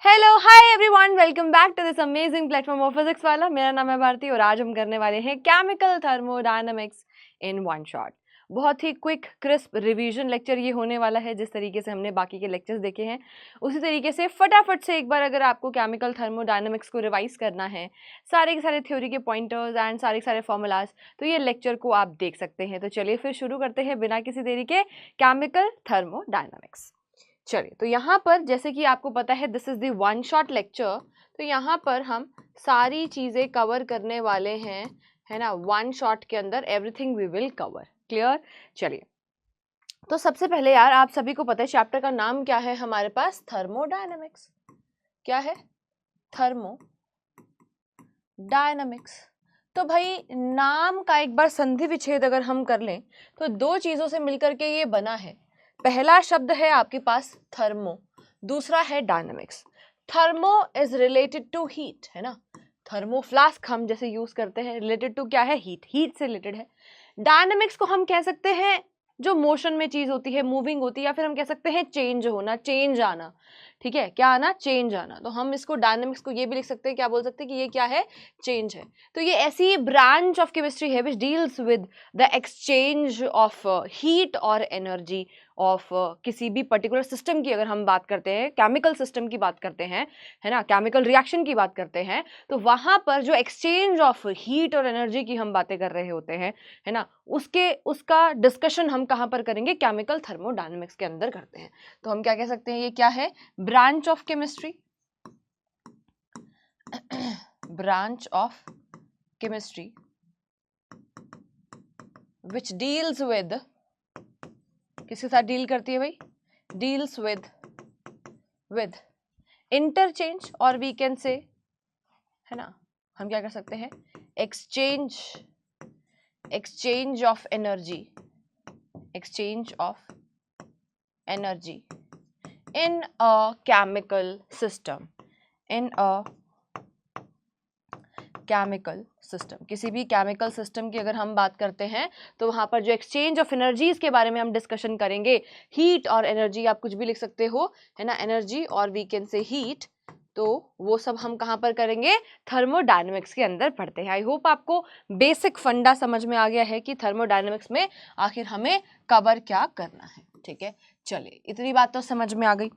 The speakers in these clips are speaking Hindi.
Hello hi everyone, welcome back to this amazing platform of Physics Wallah. मेरा नाम है भारती और आज हम करने वाले हैं chemical thermodynamics in one shot. बहुत ही क्विक क्रिस्प रिवीजन लेक्चर ये होने वाला है। जिस तरीके से हमने बाकी के लेक्चर्स देखे हैं उसी तरीके से फटाफट से एक बार अगर आपको केमिकल थर्मोडायनामिक्स को रिवाइज करना है, सारे के सारे थ्योरी के पॉइंटर्स एंड सारे के सारे फॉर्मूलाज, तो ये लेक्चर को आप देख सकते हैं। तो चलिए फिर शुरू करते हैं बिना किसी देरी के केमिकल थर्मोडायनामिक्स। चलिए, तो यहाँ पर जैसे कि आपको पता है this is the one shot lecture, तो यहाँ पर हम सारी चीज़ें कवर करने वाले हैं, है ना। वन शॉट के अंदर everything we will cover. Clear? चलिए, तो सबसे पहले यार आप सभी को पता है चैप्टर का नाम क्या है हमारे पास? थर्मोडायनामिक्स। क्या है? थर्मोडायनामिक्स। तो भाई नाम का एक बार संधि विच्छेद अगर हम कर लें तो दो चीज़ों से मिलकर के ये बना है। पहला शब्द है आपके पास थर्मो, दूसरा है dynamics. Thermo is related to heat, है ना। थर्मो फ्लास्क हम जैसे यूज करते हैं, रिलेटेड टू क्या है? हीट, हीट से रिलेटेड है। डायनामिक्स को हम कह सकते हैं जो मोशन में चीज होती है, मूविंग होती है, या फिर हम कह सकते हैं चेंज होना, चेंज आना। ठीक है, क्या आना? चेंज आना। तो हम इसको डायनामिक्स को ये भी लिख सकते हैं, क्या बोल सकते हैं कि ये क्या है? चेंज है। तो ये ऐसी ब्रांच ऑफ केमिस्ट्री है which deals with the exchange of heat और एनर्जी ऑफ किसी भी पर्टिकुलर सिस्टम की। अगर हम बात करते हैं केमिकल सिस्टम की बात करते हैं, है ना, केमिकल रिएक्शन की बात करते हैं, तो वहां पर जो एक्सचेंज ऑफ हीट और एनर्जी की हम बातें कर रहे होते हैं, है ना, उसका डिस्कशन हम कहाँ पर करेंगे? केमिकल थर्मोडायनामिक्स के अंदर करते हैं। तो हम क्या कह सकते हैं? ये क्या है? Branch of chemistry, branch of chemistry which deals with, किसके साथ डील करती है भाई? डील्स विद इंटरचेंज, और वी कैन से, है ना, हम क्या कर सकते हैं? Exchange of energy, exchange of energy in a chemical system, in a chemical system. किसी भी केमिकल सिस्टम की अगर हम बात करते हैं तो वहां पर जो एक्सचेंज ऑफ एनर्जीज के बारे में हम डिस्कशन करेंगे, हीट और एनर्जी, आप कुछ भी लिख सकते हो, है ना, एनर्जी और वी कैन से हीट, तो वो सब हम कहां पर करेंगे? थर्मोडायनामिक्स के अंदर पढ़ते हैं। आई होप आपको बेसिक फंडा समझ में आ गया है कि थर्मोडायनामिक्स में आखिर हमें कवर क्या करना है। ठीक है, चलिए इतनी बात तो समझ में आ गई।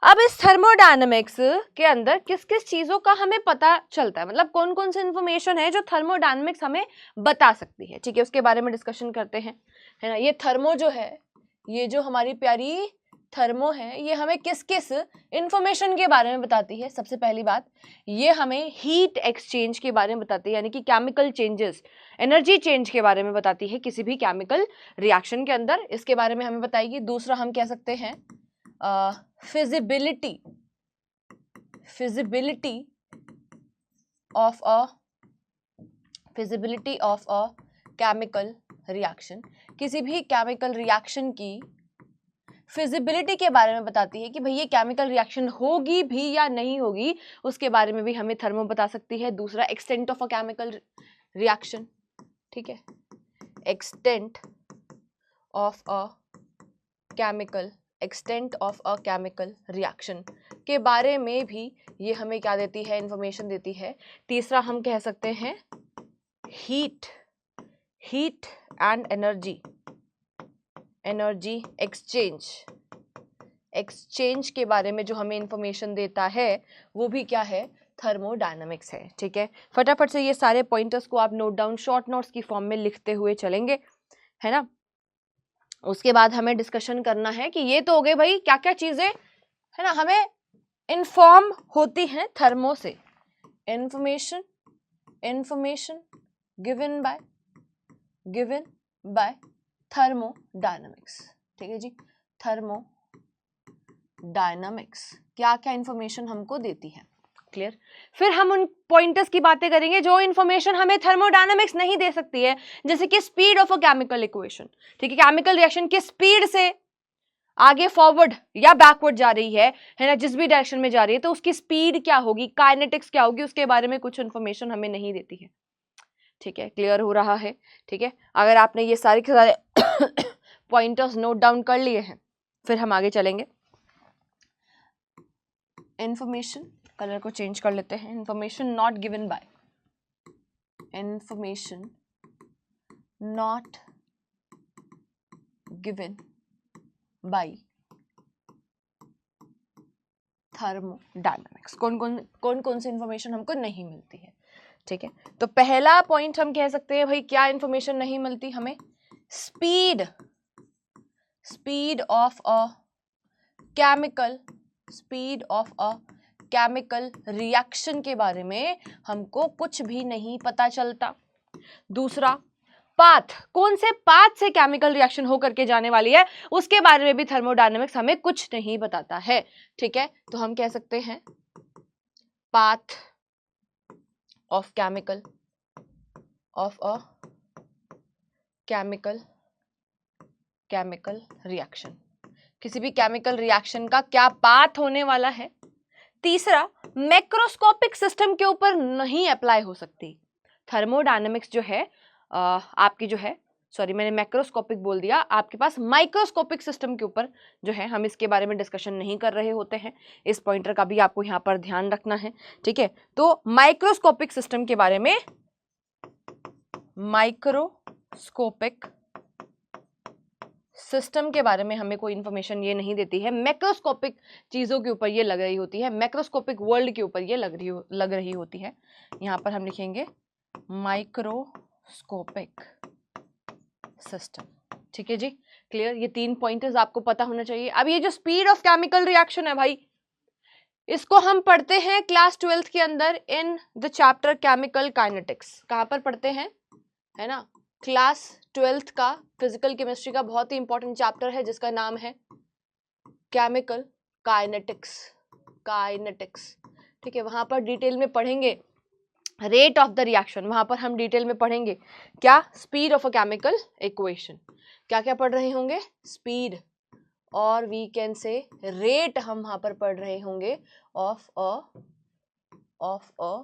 अब इस थर्मोडायनामिक्स के अंदर किस किस चीजों का हमें पता चलता है, मतलब कौन कौन सी इंफॉर्मेशन है जो थर्मोडायनामिक्स हमें बता सकती है। ठीक है, उसके बारे में डिस्कशन करते हैं, है ना। ये थर्मो जो है, ये जो हमारी प्यारी थर्मो है, ये हमें किस किस इंफॉर्मेशन के बारे में बताती है? सबसे पहली बात, ये हमें हीट एक्सचेंज के बारे में बताती है, यानी कि केमिकल चेंजेस, एनर्जी चेंज के बारे में बताती है किसी भी केमिकल रिएक्शन के अंदर, इसके बारे में हमें बताएगी। दूसरा हम कह सकते हैं feasibility of a chemical reaction. किसी भी केमिकल रिएक्शन की फिजिबिलिटी के बारे में बताती है कि भाई ये केमिकल रिएक्शन होगी भी या नहीं होगी, उसके बारे में भी हमें थर्मो बता सकती है। दूसरा, extent of a chemical reaction, ठीक है, extent of a chemical, extent of a chemical reaction के बारे में भी ये हमें क्या देती है? इंफॉर्मेशन देती है। तीसरा हम कह सकते हैं हीट एंड एनर्जी एक्सचेंज के बारे में जो हमें इंफॉर्मेशन देता है वो भी क्या है? थर्मोडायनामिक्स है। ठीक है, फटाफट से ये सारे पॉइंटर्स को आप नोट डाउन शॉर्ट नोट्स की फॉर्म में लिखते हुए चलेंगे, है ना। उसके बाद हमें डिस्कशन करना है कि ये तो हो गए भाई क्या क्या चीजें, है ना, हमें इन्फॉर्म होती हैं थर्मो से। Information given by thermodynamics. ठीक है जी, थर्मोडायनामिक्स क्या क्या इंफॉर्मेशन हमको देती है। क्लियर? फिर हम उन पॉइंटर्स की बातें करेंगे जो इंफॉर्मेशन हमें थर्मोडायनामिक्स नहीं दे सकती है, जैसे कि speed of a chemical equation. ठीक है, केमिकल रिएक्शन की स्पीड से आगे फॉरवर्ड या बैकवर्ड जा रही है ना, जिस भी डायरेक्शन में जा रही है, तो उसकी स्पीड क्या होगी, काइनेटिक्स क्या होगी, उसके बारे में कुछ इंफॉर्मेशन हमें नहीं देती है। ठीक है, क्लियर हो रहा है? ठीक है, अगर आपने ये सारे के सारे पॉइंटर्स नोट डाउन कर लिए हैं, फिर हम आगे चलेंगे। इंफॉर्मेशन, कलर को चेंज कर लेते हैं, information not given by, information not given by thermodynamics. कौन कौन सी इंफॉर्मेशन हमको नहीं मिलती है, ठीक है। तो पहला पॉइंट हम कह सकते हैं भाई क्या इंफॉर्मेशन नहीं मिलती हमें, speed of a chemical reaction के बारे में हमको कुछ भी नहीं पता चलता। दूसरा, पाथ, कौन से पाथ से केमिकल रिएक्शन हो करके जाने वाली है उसके बारे में भी थर्मोडायनेमिक्स हमें कुछ नहीं बताता है, ठीक है। तो हम कह सकते हैं path of a chemical reaction, किसी भी केमिकल रिएक्शन का क्या पाथ होने वाला है। तीसरा, मैक्रोस्कोपिक सिस्टम के ऊपर नहीं अप्लाई हो सकती थर्मोडायनेमिक्स जो है आपकी जो है, सॉरी मैंने मैक्रोस्कोपिक बोल दिया, आपके पास माइक्रोस्कोपिक सिस्टम के ऊपर जो है हम इसके बारे में डिस्कशन नहीं कर रहे होते हैं। इस पॉइंटर का भी आपको यहाँ पर ध्यान रखना है, ठीक है। तो माइक्रोस्कोपिक सिस्टम के बारे में, माइक्रोस्कोपिक सिस्टम के बारे में हमें कोई इंफॉर्मेशन ये नहीं देती है। मैक्रोस्कोपिक चीजों के ऊपर ये लग रही होती है, मैक्रोस्कोपिक वर्ल्ड के ऊपर ये लग रही होती है। यहाँ पर हम लिखेंगे माइक्रोस्कोपिक सिस्टम, ठीक है जी, क्लियर। ये 3 पॉइंटर्स आपको पता होना चाहिए। अब ये जो स्पीड ऑफ केमिकल रिएक्शन है भाई, इसको हम पढ़ते हैं क्लास 12th के अंदर in the chapter chemical kinetics. कहाँ पर पढ़ते हैं, है ना, क्लास 12th का फिजिकल केमिस्ट्री का बहुत ही इंपॉर्टेंट चैप्टर है जिसका नाम है केमिकल काइनेटिक्स, ठीक है। वहां पर डिटेल में पढ़ेंगे रेट ऑफ द रिएक्शन, वहां पर हम डिटेल में पढ़ेंगे क्या, speed of a chemical equation, क्या क्या पढ़ रहे होंगे, स्पीड और वी कैन से रेट हम वहां पर पढ़ रहे होंगे of a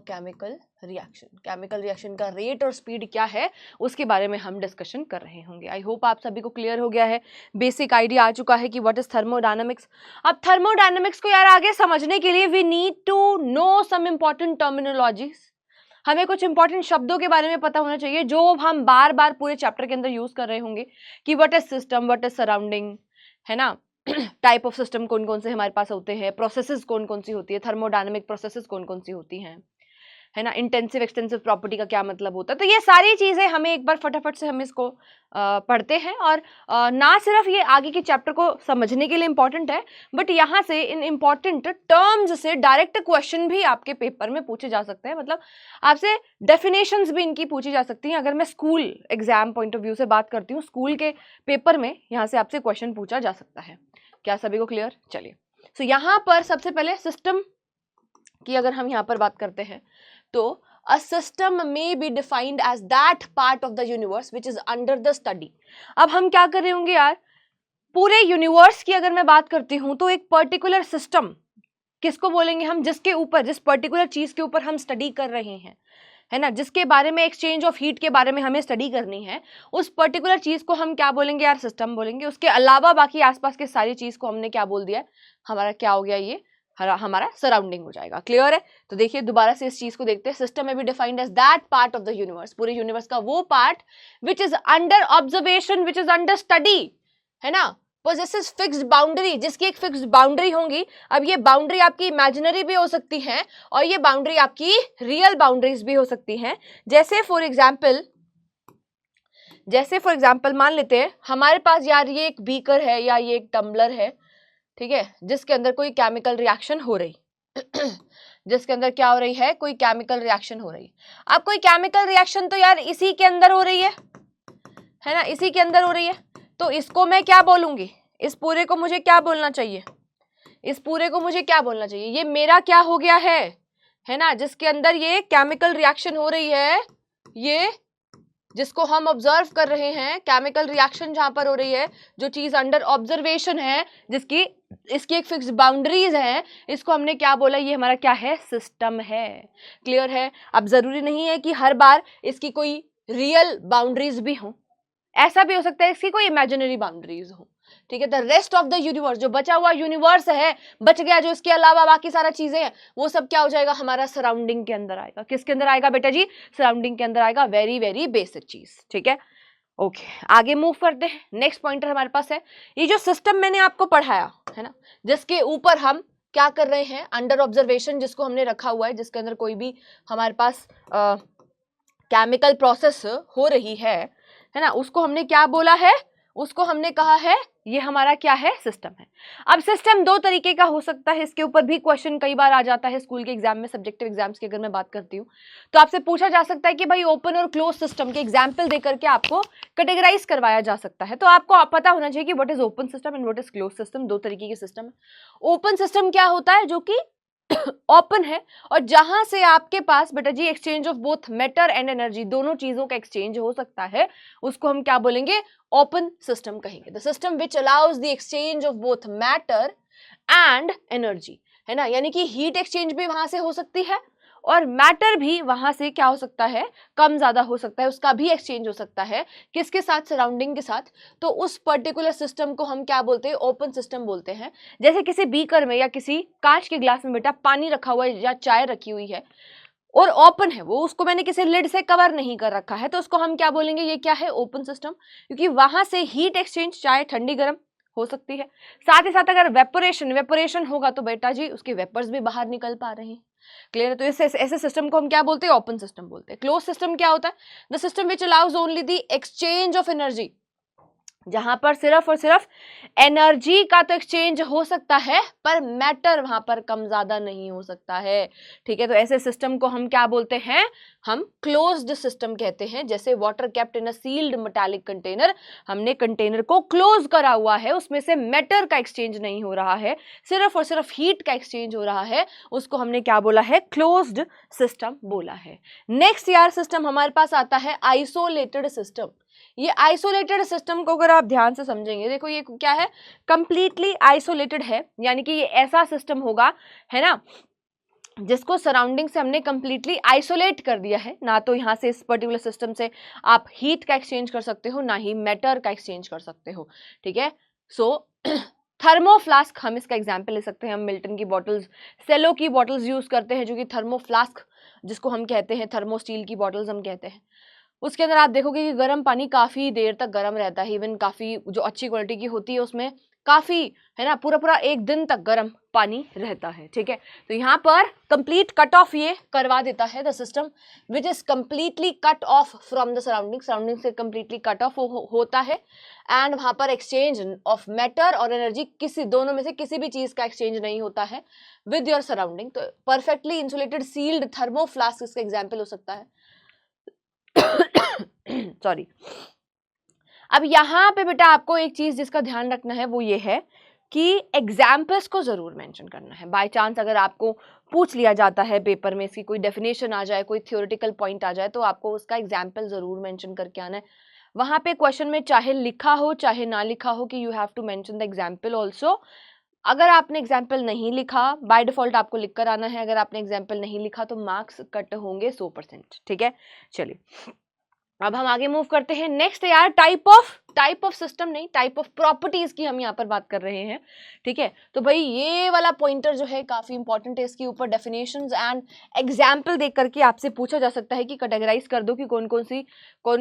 chemical reaction. Chemical reaction का रेट और स्पीड क्या है उसके बारे में हम डिस्कशन कर रहे होंगे। आई होप आप सभी को क्लियर हो गया है, बेसिक आइडिया आ चुका है कि व्हाट इज थर्मोडायनामिक्स। अब थर्मोडायनामिक्स को यार आगे समझने के लिए we need to know some important terminologies, हमें कुछ इंपॉर्टेंट शब्दों के बारे में पता होना चाहिए जो हम बार बार पूरे चैप्टर के अंदर यूज कर रहे होंगे कि what is system, what is surrounding, है ना, टाइप ऑफ सिस्टम कौन कौन से हमारे पास होते हैं, प्रोसेसेस कौन कौन सी होती है, थर्मोडायनेमिक प्रोसेसेस कौन कौन सी होती हैं, है ना, इंटेंसिव एक्सटेंसिव प्रॉपर्टी का क्या मतलब होता है। तो ये सारी चीजें हमें एक बार फटाफट से हम इसको पढ़ते हैं और ना सिर्फ ये आगे के चैप्टर को समझने के लिए इंपॉर्टेंट है, बट यहाँ से इन इंपॉर्टेंट टर्म्स से डायरेक्ट क्वेश्चन भी आपके पेपर में पूछे जा सकते हैं, मतलब आपसे डेफिनेशंस भी इनकी पूछी जा सकती हैं। अगर मैं school exam point of view से बात करती हूँ, स्कूल के पेपर में यहाँ से आपसे क्वेश्चन पूछा जा सकता है। क्या सभी को क्लियर? चलिए, तो यहाँ पर सबसे पहले सिस्टम की अगर हम यहाँ पर बात करते हैं तो a system may be defined as that part of the universe which is under the study। अब हम क्या कर रहे होंगे यार, पूरे यूनिवर्स की अगर मैं बात करती हूं तो एक पर्टिकुलर सिस्टम किसको बोलेंगे हम, जिसके ऊपर, जिस पर्टिकुलर चीज के ऊपर हम स्टडी कर रहे हैं, है ना, जिसके बारे में एक्सचेंज ऑफ हीट के बारे में हमें स्टडी करनी है, उस पर्टिकुलर चीज को हम क्या बोलेंगे यार, सिस्टम बोलेंगे। उसके अलावा बाकी आसपास के सारी चीज को हमने क्या बोल दिया, हमारा क्या हो गया, ये हमारा सराउंडिंग हो जाएगा। क्लियर है? तो देखिए दोबारा से इस चीज को देखते हैं। सिस्टम में भी defined as that part of the universe, पूरे यूनिवर्स का वो part which is under observation, which is under study, है ना, possesses फिक्स्ड बाउंड्री, जिसकी एक फिक्स्ड बाउंड्री होंगी। अब ये बाउंड्री आपकी इमेजिनरी भी हो सकती है और ये बाउंड्री आपकी रियल बाउंड्रीज भी हो सकती हैं। जैसे फॉर एग्जाम्पल मान लेते हैं हमारे पास यार ये एक बीकर है या ये एक टम्बलर है, ठीक है, जिसके अंदर कोई केमिकल रिएक्शन हो रही जिसके अंदर क्या हो रही है, कोई केमिकल रिएक्शन हो रही। अब कोई केमिकल रिएक्शन तो यार इसी के अंदर हो रही है ना, इसी के अंदर हो रही है। तो इसको मैं क्या बोलूंगी, इस पूरे को मुझे क्या बोलना चाहिए, इस पूरे को मुझे क्या बोलना चाहिए, ये मेरा क्या हो गया है ना, जिसके अंदर ये केमिकल रिएक्शन हो रही है, ये जिसको हम ऑब्जर्व कर रहे हैं, केमिकल रिएक्शन जहां पर हो रही है, जो चीज अंडर ऑब्जर्वेशन है, जिसकी इसकी एक फिक्स्ड बाउंड्रीज है, इसको हमने क्या बोला, ये हमारा क्या है, सिस्टम है। क्लियर है? अब जरूरी नहीं है कि हर बार इसकी कोई रियल बाउंड्रीज भी हो, ऐसा भी हो सकता है इसकी कोई इमेजिनरी बाउंड्रीज हो। ठीक है, the rest of the universe, जो बचा हुआ यूनिवर्स है, बच गया जो, इसके अलावा बाकी सारा चीजें हैं, वो सब क्या हो जाएगा, हमारा सराउंडिंग के अंदर आएगा। किसके अंदर आएगा बेटा जी, सराउंडिंग के अंदर आएगा। वेरी वेरी बेसिक चीज, ठीक है। ओके, आगे मूव करते हैं। नेक्स्ट पॉइंटर हमारे पास है, ये जो सिस्टम मैंने आपको पढ़ाया है ना, जिसके ऊपर हम क्या कर रहे हैं, अंडर ऑब्जर्वेशन जिसको हमने रखा हुआ है, जिसके अंदर कोई भी हमारे पास केमिकल प्रोसेस हो रही है ना, उसको हमने क्या बोला है, उसको हमने कहा है ये हमारा क्या है, सिस्टम है। अब सिस्टम दो तरीके का हो सकता है, इसके ऊपर भी क्वेश्चन कई बार आ जाता है स्कूल के एग्जाम में, सब्जेक्टिव एग्जाम्स की अगर मैं बात करती हूँ तो आपसे पूछा जा सकता है कि भाई ओपन और क्लोज सिस्टम के एग्जाम्पल देकर के आपको कैटेगराइज करवाया जा सकता है। तो आपको पता होना चाहिए कि what is open system and what is close system. दो तरीके के सिस्टम है। ओपन सिस्टम क्या होता है, जो कि ओपन है और जहां से आपके पास बेटा जी exchange of both matter and energy, दोनों चीजों का एक्सचेंज हो सकता है, उसको हम क्या बोलेंगे, ओपन सिस्टम कहेंगे। The system which allows the exchange of both matter and energy, है ना, यानी कि हीट एक्सचेंज भी वहां से हो सकती है और मैटर भी वहां से क्या हो सकता है, कम ज्यादा हो सकता है, उसका भी एक्सचेंज हो सकता है। किसके साथ, सराउंडिंग के साथ। तो उस पर्टिकुलर सिस्टम को हम क्या बोलते हैं, ओपन सिस्टम बोलते हैं। जैसे किसी बीकर में या किसी कांच के ग्लास में बेटा पानी रखा हुआ है या चाय रखी हुई है और ओपन है वो, उसको मैंने किसी लिड से कवर नहीं कर रखा है, तो उसको हम क्या बोलेंगे, ये क्या है, ओपन सिस्टम, क्योंकि वहां से हीट एक्सचेंज, चाहे ठंडी गर्म हो सकती है। साथ ही साथ अगर वेपोरेशन होगा तो बेटा जी उसके वेपर्स भी बाहर निकल पा रहे हैं। क्लियर है। तो ऐसे सिस्टम को हम क्या बोलते हैं, ओपन सिस्टम बोलते हैं। क्लोज सिस्टम क्या होता है, the system which allows only the exchange of energy, जहां पर सिर्फ और सिर्फ एनर्जी का तो एक्सचेंज हो सकता है पर मैटर वहां पर कम ज्यादा नहीं हो सकता है। ठीक है, तो ऐसे सिस्टम को हम क्या बोलते हैं, हम क्लोज्ड सिस्टम कहते हैं। जैसे water kept in a sealed metallic container, हमने कंटेनर को क्लोज करा हुआ है, उसमें से मैटर का एक्सचेंज नहीं हो रहा है, सिर्फ और सिर्फ हीट का एक्सचेंज हो रहा है, उसको हमने क्या बोला है, क्लोज्ड सिस्टम बोला है। नेक्स्ट यार सिस्टम हमारे पास आता है आइसोलेटेड सिस्टम। ये आइसोलेटेड सिस्टम को अगर आप ध्यान से समझेंगे, देखो ये क्या है, कंप्लीटली आइसोलेटेड है, यानी कि ये ऐसा सिस्टम होगा, है ना, जिसको सराउंडिंग से हमने कंप्लीटली आइसोलेट कर दिया है। ना तो यहाँ से इस पर्टिकुलर सिस्टम से आप हीट का एक्सचेंज कर सकते हो, ना ही मैटर का एक्सचेंज कर सकते हो। ठीक है, सो थर्मोफ्लास्क हम इसका एग्जाम्पल ले सकते हैं। हम मिल्टन की बॉटल्स, सेलो की बॉटल्स यूज करते हैं, जो कि थर्मोफ्लास्क जिसको हम कहते हैं, थर्मो स्टील की बॉटल्स हम कहते हैं। उसके अंदर आप देखोगे कि गर्म पानी काफी देर तक गर्म रहता है, इवन काफी जो अच्छी क्वालिटी की होती है उसमें काफी, है ना, पूरा एक दिन तक गर्म पानी रहता है। ठीक है, तो यहाँ पर कंप्लीट कट ऑफ ये करवा देता है, the system which is completely cut off from the surrounding से कंप्लीटली कट ऑफ होता है। एंड वहां पर एक्सचेंज ऑफ मैटर और एनर्जी, किसी दोनों में से किसी भी चीज का एक्सचेंज नहीं होता है विद योर सराउंडिंग। तो परफेक्टली इंसुलेटेड सील्ड थर्मोफ्लास्क इसका एग्जाम्पल हो सकता है। सॉरी। अब यहां पे बेटा आपको एक चीज जिसका ध्यान रखना है वो ये है कि एग्जाम्पल्स को जरूर मेंशन करना है। बाय चांस अगर आपको पूछ लिया जाता है पेपर में, इसकी कोई डेफिनेशन आ जाए, कोई थ्योरेटिकल पॉइंट आ जाए, तो आपको उसका एग्जाम्पल जरूर मेंशन करके आना है। वहां पे क्वेश्चन में चाहे लिखा हो चाहे ना लिखा हो कि you have to mention the example also. अगर आपने एग्जाम्पल नहीं लिखा, बाय डिफॉल्ट आपको लिख कर आना है। अगर आपने एग्जाम्पल नहीं लिखा तो मार्क्स कट होंगे 100%। ठीक है, चलिए अब हम आगे मूव करते हैं। नेक्स्ट यार टाइप ऑफ सिस्टम नहीं, टाइप ऑफ प्रॉपर्टीज की हम यहाँ पर बात कर रहे हैं। ठीक है, तो भाई ये वाला पॉइंटर जो है काफी इंपॉर्टेंट है। इसके ऊपर डेफिनेशंस एंड एग्जाम्पल देख करके आपसे पूछा जा सकता है कि कैटेगराइज कर दो कि कौन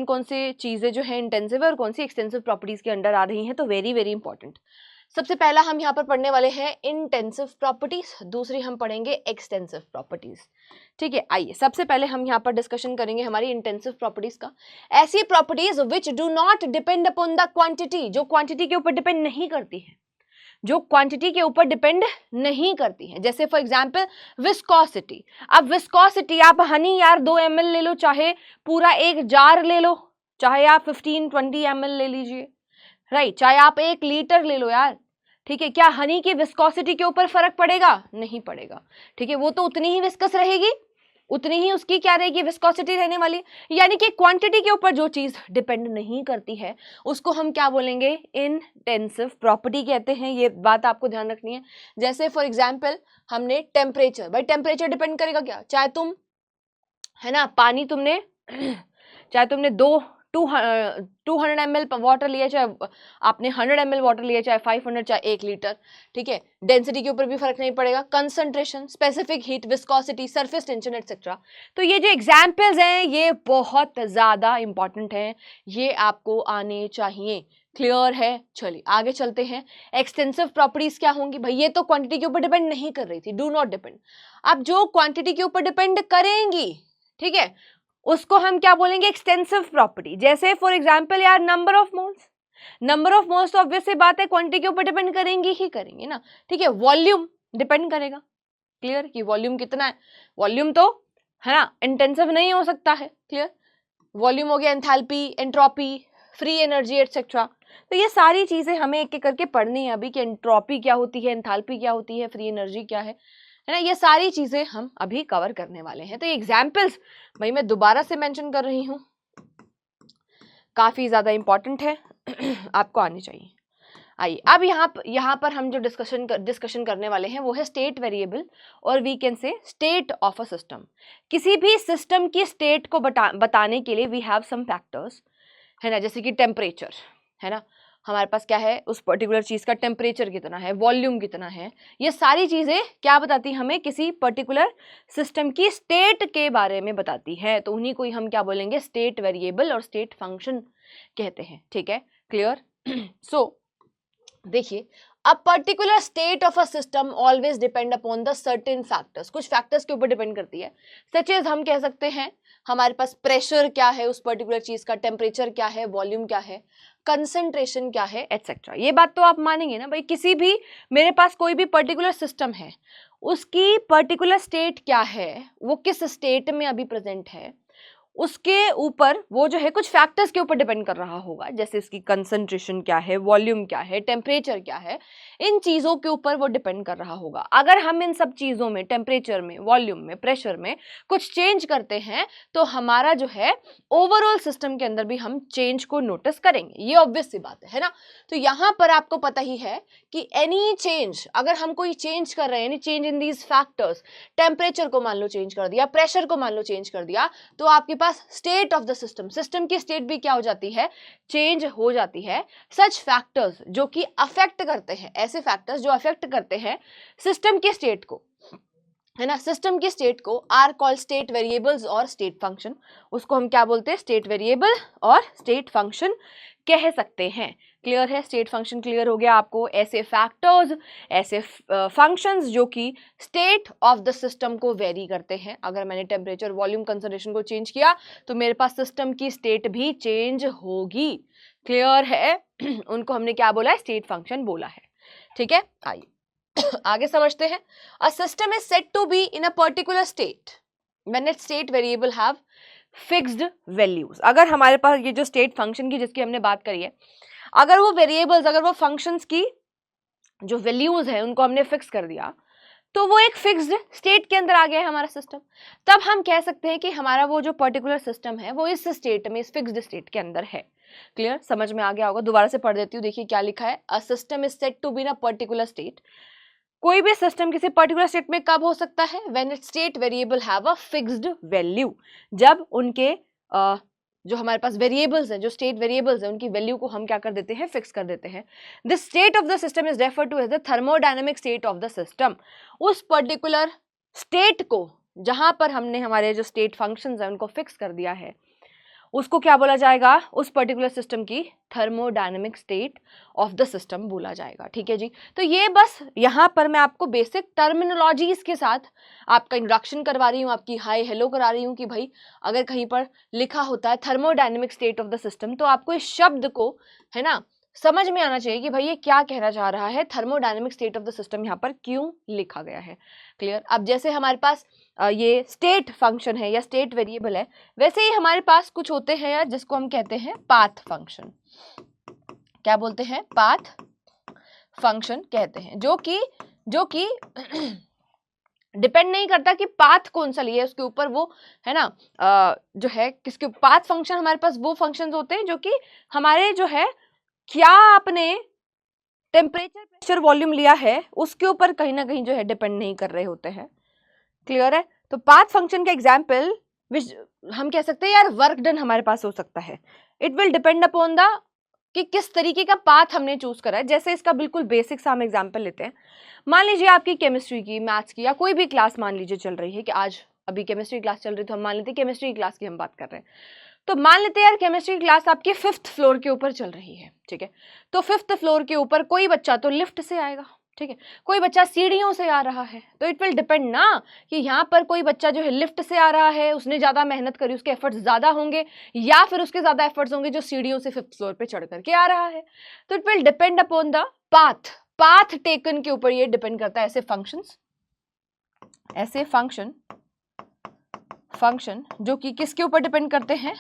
कौन सी चीजें जो है इंटेंसिव और कौन सी एक्सटेंसिव प्रॉपर्टीज के अंडर आ रही हैं। तो वेरी वेरी इंपॉर्टेंट। सबसे पहला हम यहाँ पर पढ़ने वाले हैं इंटेंसिव प्रॉपर्टीज, दूसरी हम पढ़ेंगे एक्सटेंसिव प्रॉपर्टीज। ठीक है, आइए सबसे पहले हम यहाँ पर डिस्कशन करेंगे हमारी इंटेंसिव प्रॉपर्टीज का। ऐसी properties which do not depend upon the quantity, जो क्वांटिटी के ऊपर डिपेंड नहीं करती है, जो क्वांटिटी के ऊपर डिपेंड नहीं करती है। जैसे फॉर एग्जांपल विस्कोसिटी। अब विस्कोसिटी, आप हनी यार 2 ml ले लो, चाहे पूरा एक जार ले लो, चाहे आप 15-20 ml ले लीजिए, राइट, चाहे आप 1 लीटर ले लो यार। ठीक है, क्या हनी की विस्कोसिटी के ऊपर फर्क पड़ेगा? नहीं पड़ेगा। ठीक है, वो तो उतनी ही विस्कस रहेगी, उतनी ही उसकी क्या रहेगी, विस्कोसिटी रहने वाली। यानी कि क्वांटिटी के ऊपर जो चीज डिपेंड नहीं करती है उसको हम क्या बोलेंगे, इंटेंसिव प्रॉपर्टी कहते हैं। ये बात आपको ध्यान रखनी है। जैसे फॉर एग्जांपल हमने टेम्परेचर, भाई टेम्परेचर डिपेंड करेगा क्या, चाहे तुम, है ना, पानी तुमने चाहे तुमने 2 200 ml वाटर लिया, चाहे आपने 100 ml वाटर लिया, चाहे 500, चाहे 1 लीटर, ठीक है, डेंसिटी के ऊपर भी फर्क नहीं पड़ेगा, concentration, specific heat, viscosity, surface tension etcetera. तो ये जो एग्जाम्पल्स हैं ये बहुत ज़्यादा इंपॉर्टेंट हैं, ये आपको आने चाहिए। क्लियर है? चलिए आगे चलते हैं। एक्सटेंसिव प्रॉपर्टीज क्या होंगी भाई? ये तो क्वांटिटी के ऊपर डिपेंड नहीं कर रही थी, डू नॉट डिपेंड। अब जो क्वांटिटी के ऊपर डिपेंड करेंगी, ठीक है, उसको हम क्या बोलेंगे? Extensive property. जैसे फॉर एग्जांपल यार number of moles, number of moles तो ऑब्वियस सी बात है क्वांटिटी के ऊपर डिपेंड करेंगी ही करेंगे ना, ठीक है। वॉल्यूम डिपेंड करेगा, क्लियर, कि वॉल्यूम कितना है। वॉल्यूम तो है ना इंटेंसिव नहीं हो सकता है, क्लियर। वॉल्यूम हो गया enthalpy, entropy, free energy etcetera. तो ये सारी चीजें हमें एक एक करके पढ़नी है अभी कि एंट्रोपी क्या होती है, एंथैल्पी क्या होती है, फ्री एनर्जी क्या है ना, ये सारी चीजें हम अभी कवर करने वाले हैं। तो ये एग्जाम्पल्स भाई मैं दोबारा से मेंशन कर रही हूँ, काफी ज्यादा इंपॉर्टेंट है आपको आनी चाहिए। आइए अब यहाँ पर हम जो डिस्कशन करने वाले हैं वो है स्टेट वेरिएबल, और we can say state of a system. किसी भी सिस्टम की स्टेट को बताने के लिए वी हैव सम फैक्टर्स, है ना, जैसे कि टेम्परेचर, है ना, हमारे पास क्या है, उस पर्टिकुलर चीज का टेम्परेचर कितना है, वॉल्यूम कितना है, ये सारी चीजें क्या बताती हैं हमें? किसी पर्टिकुलर सिस्टम की स्टेट के बारे में बताती है। तो उन्हीं को ही हम क्या बोलेंगे? स्टेट वेरिएबल और स्टेट फंक्शन कहते हैं, ठीक है, क्लियर। सो देखिए, अ particular state of a system always depend upon the certain factors, कुछ फैक्टर्स के ऊपर डिपेंड करती है। सच एज हम कह सकते हैं हमारे पास प्रेशर क्या है उस पर्टिकुलर चीज का, टेम्परेचर क्या है, वॉल्यूम क्या है, कंसंट्रेशन क्या है, एटसेट्रा। ये बात तो आप मानेंगे ना भाई, किसी भी मेरे पास कोई भी पर्टिकुलर सिस्टम है, उसकी पर्टिकुलर स्टेट क्या है, वो किस स्टेट में अभी प्रेजेंट है, उसके ऊपर वो जो है कुछ फैक्टर्स के ऊपर डिपेंड कर रहा होगा, जैसे इसकी कंसंट्रेशन क्या है, वॉल्यूम क्या है, टेम्परेचर क्या है, इन चीज़ों के ऊपर वो डिपेंड कर रहा होगा। अगर हम इन सब चीज़ों में, टेम्परेचर में, वॉल्यूम में, प्रेशर में कुछ चेंज करते हैं तो हमारा जो है ओवरऑल सिस्टम के अंदर भी हम चेंज को नोटिस करेंगे, ये ऑब्वियस सी बात है ना। तो यहाँ पर आपको पता ही है कि एनी चेंज, अगर हम कोई चेंज कर रहे हैं, any change in these factors, temperature को मान लो चेंज कर दिया, प्रेशर को मान लो चेंज कर दिया, तो आपके पास state of the system, system की स्टेट भी क्या हो जाती है? चेंज हो जाती है। सच फैक्टर्स जो कि अफेक्ट करते हैं, ऐसे फैक्टर्स जो अफेक्ट करते हैं सिस्टम की स्टेट को, है ना, सिस्टम की स्टेट को, आर कॉल्ड स्टेट वेरिएबल्स और स्टेट फंक्शन। उसको हम क्या बोलते हैं? स्टेट वेरिएबल और स्टेट फंक्शन कह सकते हैं। क्लियर है? स्टेट फंक्शन क्लियर हो गया आपको? ऐसे फैक्टर्स, ऐसे फंक्शंस जो कि स्टेट ऑफ द सिस्टम को वेरी करते हैं। अगर मैंने टेम्परेचर, वॉल्यूम, कंसंट्रेशन को चेंज किया तो मेरे पास सिस्टम की स्टेट भी चेंज होगी। क्लियर है? उनको हमने क्या बोला है? स्टेट फंक्शन बोला है, ठीक है। आइए आगे समझते हैं। A system is said to be in a particular state when its state variable have fixed values. अगर हमारे पास ये जो स्टेट फंक्शन की जिसकी हमने बात करी है, अगर वो वेरिएबल्स, अगर वो फंक्शंस की जो वैल्यूज है उनको हमने फिक्स कर दिया तो वो एक फिक्स्ड स्टेट के अंदर आ गया है हमारा सिस्टम, तब हम कह सकते हैं कि हमारा वो जो पर्टिकुलर सिस्टम है वो इस स्टेट में, इस फिक्स्ड स्टेट के अंदर है। क्लियर? समझ में आ गया होगा? दोबारा से पढ़ देती हूँ, देखिए क्या लिखा है। A system is said to be in a particular state. कोई भी सिस्टम किसी पर्टिकुलर स्टेट में कब हो सकता है? When its state variable have a fixed value, जब उनके जो हमारे पास वेरिएबल्स हैं, जो स्टेट वेरिएबल्स हैं, उनकी वैल्यू को हम क्या कर देते हैं? फिक्स कर देते हैं। The state of the system is referred to as the thermodynamic state of the system. उस पर्टिकुलर स्टेट को जहां पर हमने हमारे जो स्टेट फंक्शंस हैं उनको फिक्स कर दिया है, उसको क्या बोला जाएगा? उस पर्टिकुलर सिस्टम की thermodynamic state of the system बोला जाएगा। ठीक है जी। तो ये बस यहाँ पर मैं आपको बेसिक टर्मिनोलॉजीज के साथ आपका इंट्रोडक्शन करवा रही हूँ, आपकी हाय हेलो करा रही हूँ कि भाई अगर कहीं पर लिखा होता है thermodynamic state of the system तो आपको इस शब्द को, है ना, समझ में आना चाहिए कि भाई ये क्या कहना चाह रहा है, thermodynamic state of the system यहाँ पर क्यों लिखा गया है। क्लियर? अब जैसे हमारे पास ये स्टेट फंक्शन है या स्टेट वेरिएबल है, वैसे ही हमारे पास कुछ होते हैं यार जिसको हम कहते हैं पाथ फंक्शन। क्या बोलते हैं? पाथ फंक्शन कहते हैं, जो कि डिपेंड नहीं करता कि पाथ कौन सा लिया है उसके ऊपर, वो है ना जो है किसके पाथ फंक्शन, हमारे पास वो फंक्शंस होते हैं जो कि हमारे जो है क्या आपने टेम्परेचर, प्रेशर, वॉल्यूम लिया है उसके ऊपर कहीं ना कहीं जो है डिपेंड नहीं कर रहे होते हैं। क्लियर है? तो पाथ फंक्शन का एग्जाम्पल विच हम कह सकते हैं यार वर्क डन हमारे पास हो सकता है, it will depend upon the कि किस तरीके का पाथ हमने चूज करा है। जैसे इसका बिल्कुल बेसिक सा हम एग्जाम्पल लेते हैं। मान लीजिए आपकी केमिस्ट्री की, मैथ्स की या कोई भी क्लास मान लीजिए चल रही है कि आज अभी केमिस्ट्री क्लास चल रही है, तो हम मान लेते हैं केमिस्ट्री क्लास की हम बात कर रहे हैं। तो मान लेते हैं यार केमिस्ट्री क्लास आपकी 5th फ्लोर के ऊपर चल रही है, ठीक है। तो 5th फ्लोर के ऊपर कोई बच्चा तो लिफ्ट से आएगा, ठीक है, कोई बच्चा सीढ़ियों से आ रहा है। तो इट विल डिपेंड ना कि यहाँ पर कोई बच्चा जो है लिफ्ट से आ रहा है, उसने ज्यादा मेहनत करी, उसके एफर्ट्स ज्यादा होंगे, या फिर उसके ज्यादा एफर्ट्स होंगे जो सीढ़ियों से 5th फ्लोर पे चढ़ करके आ रहा है। तो it will depend upon the path taken के ऊपर ये डिपेंड करता है। ऐसे फंक्शन जो कि किसके ऊपर डिपेंड करते हैं,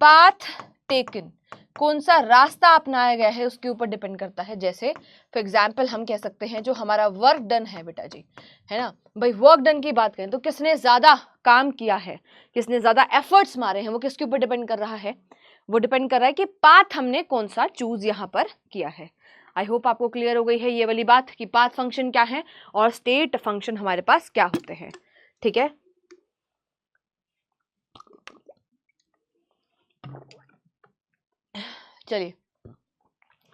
पाथ टेकन, कौन सा रास्ता अपनाया गया है उसके ऊपर डिपेंड करता है। जैसे फॉर एग्जाम्पल हम कह सकते हैं जो हमारा वर्क डन है बेटा जी, है ना भाई, वर्क डन की बात करें तो किसने ज्यादा काम किया है, किसने ज्यादा एफर्ट्स मारे हैं, वो किसके ऊपर डिपेंड कर रहा है, वो डिपेंड कर रहा है कि पाथ हमने कौन सा चूज यहाँ पर किया है। आई होप आपको क्लियर हो गई है ये वाली बात कि पाथ फंक्शन क्या है और स्टेट फंक्शन हमारे पास क्या होते हैं, ठीक है। चलिए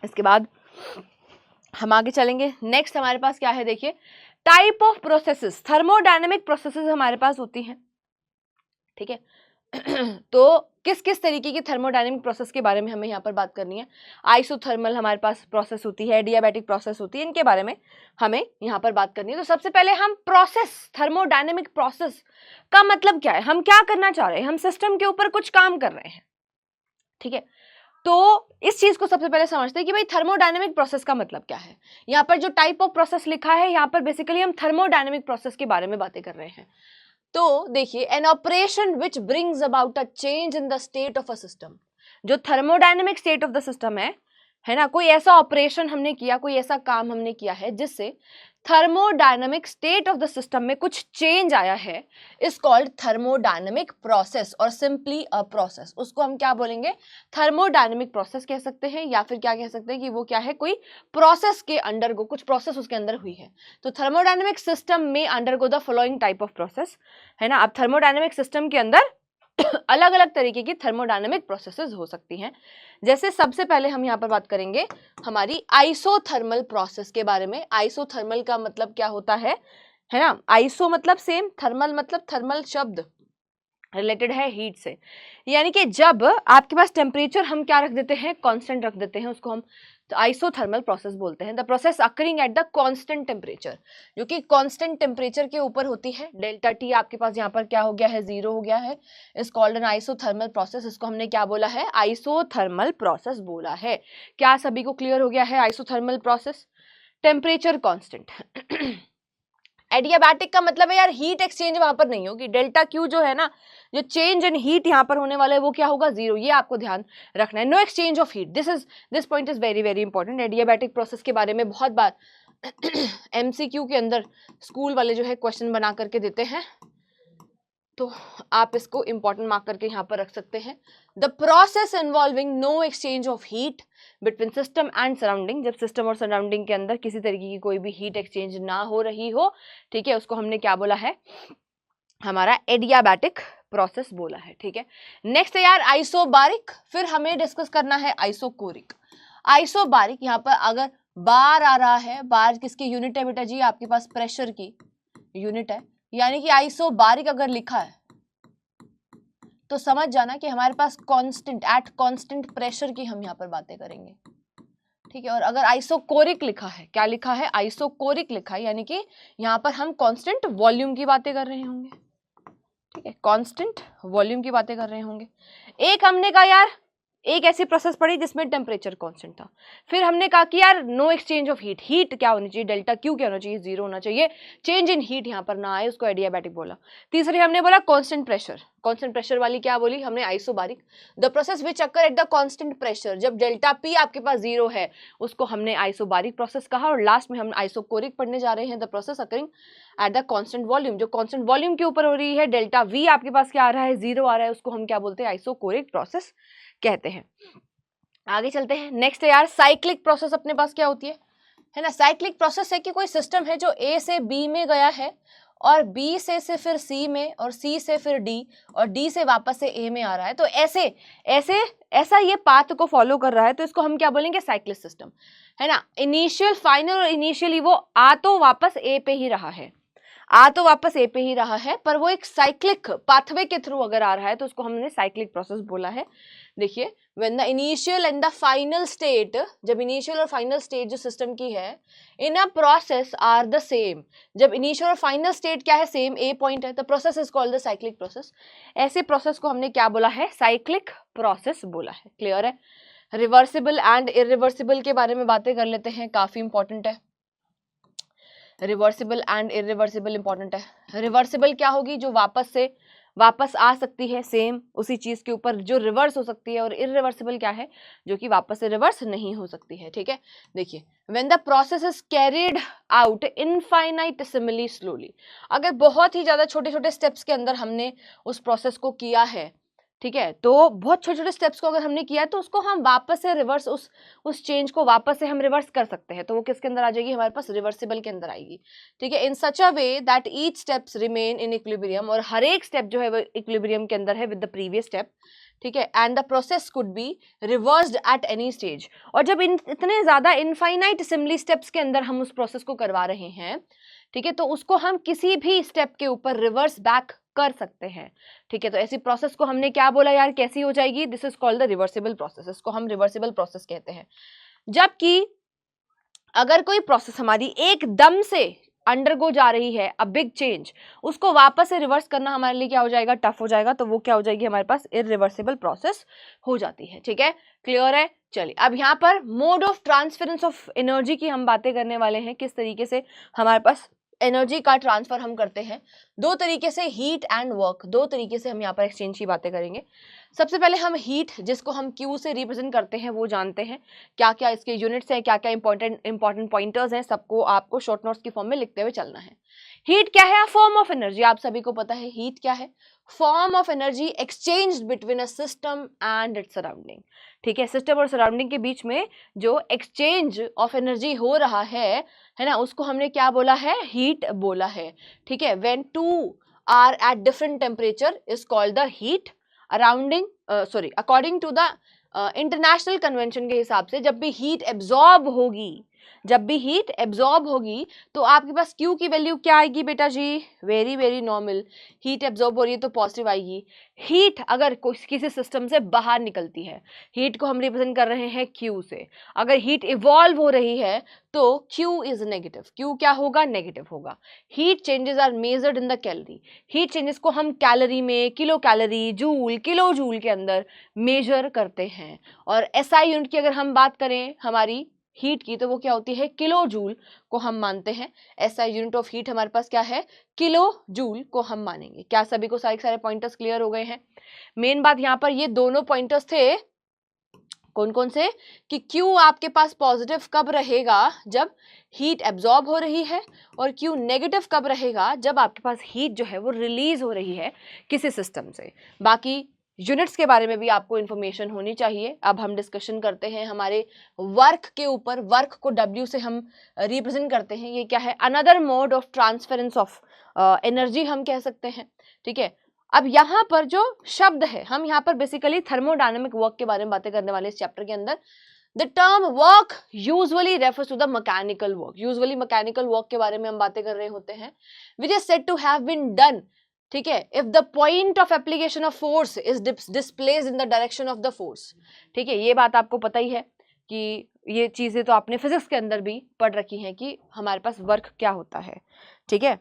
इसके बाद हम आगे चलेंगे। नेक्स्ट हमारे पास क्या है, देखिए type of processes, thermodynamic processes हमारे पास होती हैं, ठीक है। तो किस किस तरीके की थर्मोडायनेमिक प्रोसेस के बारे में हमें यहाँ पर बात करनी है। आइसोथर्मल हमारे पास प्रोसेस होती है, एडियाबैटिक प्रोसेस होती है, इनके बारे में हमें यहाँ पर बात करनी है। तो सबसे पहले हम प्रोसेस, थर्मोडायनेमिक प्रोसेस का मतलब क्या है, हम क्या करना चाह रहे हैं, हम सिस्टम के ऊपर कुछ काम कर रहे हैं, ठीक है। तो इस चीज को सबसे पहले समझते हैं कि भाई थर्मोडायनेमिक प्रोसेस का मतलब क्या है। यहाँ पर जो टाइप ऑफ प्रोसेस लिखा है, यहाँ पर बेसिकली हम थर्मोडायनेमिक प्रोसेस के बारे में बातें कर रहे हैं। तो देखिए, an operation which brings about a change in the state of a system, जो thermodynamic state of the system है ना, कोई ऐसा ऑपरेशन हमने किया, कोई ऐसा काम हमने किया है जिससे thermodynamic state of the system में कुछ चेंज आया है, इज कॉल्ड थर्मोडायनेमिक प्रोसेस, और सिंपली अ प्रोसेस, उसको हम क्या बोलेंगे, थर्मोडायनेमिक प्रोसेस कह सकते हैं, या फिर क्या कह सकते हैं कि वो क्या है, कोई प्रोसेस के अंडर को, कुछ प्रोसेस उसके अंदर हुई है। तो थर्मोडायनेमिक सिस्टम में undergo the following type of process, है ना। अब थर्मोडायनेमिक सिस्टम के अंदर अलग अलग तरीके की थर्मोडायनेमिक प्रोसेसेस हो सकती हैं। जैसे सबसे पहले हम यहाँ पर बात करेंगे हमारी आइसोथर्मल प्रोसेस के बारे में। आइसोथर्मल का मतलब क्या होता है ना, आइसो मतलब सेम, थर्मल मतलब थर्मल शब्द रिलेटेड है हीट से, यानी कि जब आपके पास टेम्परेचर हम क्या रख देते हैं, कांस्टेंट रख देते हैं, उसको हम तो आइसोथर्मल प्रोसेस बोलते हैं। The process occurring at the constant temperature, जो कि कांस्टेंट टेम्परेचर के ऊपर होती है। डेल्टा टी आपके पास यहाँ पर क्या हो गया है, 0 हो गया है, is called an isothermal process. इसको हमने क्या बोला है, आइसोथर्मल प्रोसेस बोला है। क्या सभी को क्लियर हो गया है, isothermal process, temperature constant. Adiabatic का मतलब है यार हीट एक्सचेंज वहां पर नहीं होगी, डेल्टा क्यू जो है ना, जो चेंज इन हीट यहाँ पर होने वाला है वो क्या होगा, 0, ये आपको ध्यान रखना है। No exchange of heat, this point is very very important. Adiabatic process के बारे में बहुत बार एमसीक्यू के अंदर स्कूल वाले जो है क्वेश्चन बना करके देते हैं, तो आप इसको इंपॉर्टेंट मार्क करके यहाँ पर रख सकते हैं। The process involving no exchange of heat between system and surrounding, जब सिस्टम और सराउंडिंग के अंदर किसी तरीके की कोई भी हीट एक्सचेंज ना हो रही हो, ठीक है, उसको हमने क्या बोला है, हमारा एडियाबैटिक प्रोसेस बोला है, ठीक है। नेक्स्ट है यार आइसोबारिक, फिर हमें डिस्कस करना है आइसोकोरिक। आइसोबारिक, यहाँ पर अगर बार आ रहा है, बार किसकी यूनिट है बेटा जी, आपके पास प्रेशर की यूनिट है, यानी कि आइसोबारिक अगर लिखा है तो समझ जाना कि हमारे पास कांस्टेंट, एट कांस्टेंट प्रेशर की हम यहाँ पर बातें करेंगे, ठीक है। और अगर आइसोकोरिक लिखा है, क्या लिखा है, आइसोकोरिक लिखा है, यानी कि यहाँ पर हम कांस्टेंट वॉल्यूम की बातें कर रहे होंगे, ठीक है, कांस्टेंट वॉल्यूम की बातें कर रहे होंगे। एक हमने कहा यार, एक ऐसी प्रोसेस पढ़ी जिसमें टेम्परेचर कांस्टेंट था, फिर हमने कहा कि यार no exchange of heat, heat क्या होनी चाहिए, डेल्टा क्यू क्या होना चाहिए, 0 होना चाहिए, चेंज इन हीट यहाँ पर ना आए, उसको एडियाबैटिक बोला। तीसरी हमने बोला कांस्टेंट प्रेशर, कांस्टेंट प्रेशर वाली क्या बोली हमने, isobaric. The process which occur at the constant pressure, जब डेल्टा पी आपके पास 0 है, उसको हमने आइसोबारिक प्रोसेस कहा। और लास्ट में हम आइसोकोरिक पढ़ने जा रहे हैं, the process occurring at the constant volume, जो कांस्टेंट वॉल्यूम के ऊपर हो रही है, डेल्टा वी आपके पास क्या आ रहा है, 0 आ रहा है, उसको हम क्या बोलते हैं, आइसोकोरिक प्रोसेस कहते हैं। आगे चलते हैं। नेक्स्ट है यार साइक्लिक प्रोसेस, अपने पास क्या होती है ना, साइक्लिक प्रोसेस है कि कोई सिस्टम है जो ए से बी में गया है और B से फिर C में, और C से फिर D, और D से वापस से A में आ रहा है, तो ऐसा ये पाथ को फॉलो कर रहा है, तो इसको हम क्या बोलेंगे, साइक्लिक सिस्टम, है ना। इनिशियल, फाइनल और इनिशियली वो आ तो वापस A पे ही रहा है, पर वो एक साइक्लिक पाथवे के थ्रू अगर आ रहा है तो उसको हमने साइक्लिक प्रोसेस बोला है। देखिए, when the initial and the final state, जब इनिशियल और फाइनल स्टेट जो सिस्टम की है in a process are the same, जब इनिशियल और फाइनल स्टेट क्या है, सेम ए पॉइंट है, the process is called the cyclic process. ऐसे प्रोसेस को हमने क्या बोला है, साइक्लिक प्रोसेस बोला है। क्लियर है। रिवर्सिबल एंड इरिवर्सिबल के बारे में बातें कर लेते हैं, काफी इंपॉर्टेंट है। रिवर्सिबल एंड इरिवर्सिबल इंपॉर्टेंट है। रिवर्सिबल क्या होगी, जो वापस आ सकती है सेम उसी चीज के ऊपर, जो रिवर्स हो सकती है, और इरिवर्सिबल क्या है, जो कि वापस से रिवर्स नहीं हो सकती है। ठीक है, देखिए, when the process is carried out infinitesimally slowly, अगर बहुत ही ज्यादा छोटे छोटे स्टेप्स के अंदर हमने उस प्रोसेस को किया है, ठीक है, तो बहुत छोटे छोटे स्टेप्स को अगर हमने किया है तो उसको हम वापस से रिवर्स, उस चेंज को वापस से हम रिवर्स कर सकते हैं, तो वो किसके अंदर आ जाएगी, हमारे पास रिवर्सिबल के अंदर आएगी। ठीक है, in such a way that each steps remain in equilibrium, और हर एक स्टेप जो है वो इक्विलिब्रियम के अंदर है विद द प्रीवियस स्टेप। ठीक है, and the process could be reversed at any stage, और जब इतने ज्यादा इनफाइनाइट सिमिली स्टेप्स के अंदर हम उस प्रोसेस को करवा रहे हैं, ठीक है, तो उसको हम किसी भी स्टेप के ऊपर रिवर्स बैक कर सकते हैं। ठीक है, तो ऐसी प्रोसेस को हमने क्या बोला यार, कैसी हो जाएगी, this is called the reversible process, इसको हम रिवर्सिबल प्रोसेस कहते हैं। जबकि अगर कोई प्रोसेस हमारी एकदम से अंडरगो जा रही है अ बिग चेंज, उसको वापस से रिवर्स करना हमारे लिए क्या हो जाएगा, टफ हो जाएगा, तो वो क्या हो जाएगी, हमारे पास इरिवर्सिबल प्रोसेस हो जाती है। ठीक है, क्लियर है। चलिए, अब यहाँ पर mode of transference of energy की हम बातें करने वाले हैं, किस तरीके से हमारे पास एनर्जी का ट्रांसफर हम करते हैं। दो तरीके से, हीट एंड वर्क, दो तरीके से हम यहाँ पर एक्सचेंज की बातें करेंगे। सबसे पहले हम हीट, जिसको हम क्यू से रिप्रेजेंट करते हैं, वो जानते हैं, क्या क्या इसके यूनिट्स हैं, क्या क्या इंपॉर्टेंट पॉइंटर्स हैं, सबको आपको शॉर्ट नोट्स की फॉर्म में लिखते हुए चलना है। हीट क्या है, फॉर्म ऑफ एनर्जी, आप सभी को पता है हीट क्या है, form of energy exchange between a system and its surrounding. ठीक है, सिस्टम और सराउंडिंग के बीच में जो एक्सचेंज ऑफ एनर्जी हो रहा है ना, उसको हमने क्या बोला है, हीट बोला है। ठीक है, when two are at different temperature is called the heat surrounding, according to the international convention के हिसाब से, जब भी हीट एब्जॉर्ब होगी तो आपके पास Q की वैल्यू क्या आएगी बेटा जी, very very normal, heat absorb हो रही है तो पॉजिटिव आएगी। हीट अगर किसी सिस्टम से बाहर निकलती है, हीट को हम रिप्रेजेंट कर रहे हैं Q से, अगर हीट इवॉल्व हो रही है तो Q इज नेगेटिव, Q क्या होगा, नेगेटिव होगा। Heat changes are measured in the calorie, heat changes को हम कैलोरी में, kilo calorie, joule, kilo joule के अंदर मेजर करते हैं। और SI यूनिट की अगर हम बात करें हमारी हीट की, तो वो क्या होती है, किलो जूल को हम मानते हैं। SI यूनिट ऑफ हीट हमारे पास क्या है, किलो जूल को हम मानेंगे। क्या सभी को सारे पॉइंटर्स क्लियर हो गए हैं। मेन बात यहाँ पर ये दोनों पॉइंटर्स थे, कौन कौन से, कि Q आपके पास पॉजिटिव कब रहेगा, जब हीट एब्जॉर्ब हो रही है, और Q नेगेटिव कब रहेगा, जब आपके पास हीट जो है वो रिलीज हो रही है किसी सिस्टम से। बाकी यूनिट्स के बारे में भी आपको इंफॉर्मेशन होनी चाहिए। अब हम डिस्कशन करते हैं हमारे वर्क के ऊपर। वर्क को W से हम रिप्रेजेंट करते हैं, ये क्या है, another mode of transference of energy हम कह सकते हैं। ठीक है, अब यहाँ पर जो शब्द है, हम यहाँ पर बेसिकली थर्मोडायनेमिक वर्क के बारे में बातें करने वाले इस चैप्टर के अंदर। The term work usually refers to the mechanical work, usually mechanical work के बारे में हम बातें कर रहे होते हैं, which is said to have been done. ठीक है, if the point of application of force is displaced in the direction of the force. ठीक है, ये बात आपको पता ही है कि ये चीजें तो आपने फिजिक्स के अंदर भी पढ़ रखी हैं कि हमारे पास वर्क क्या होता है। ठीक है,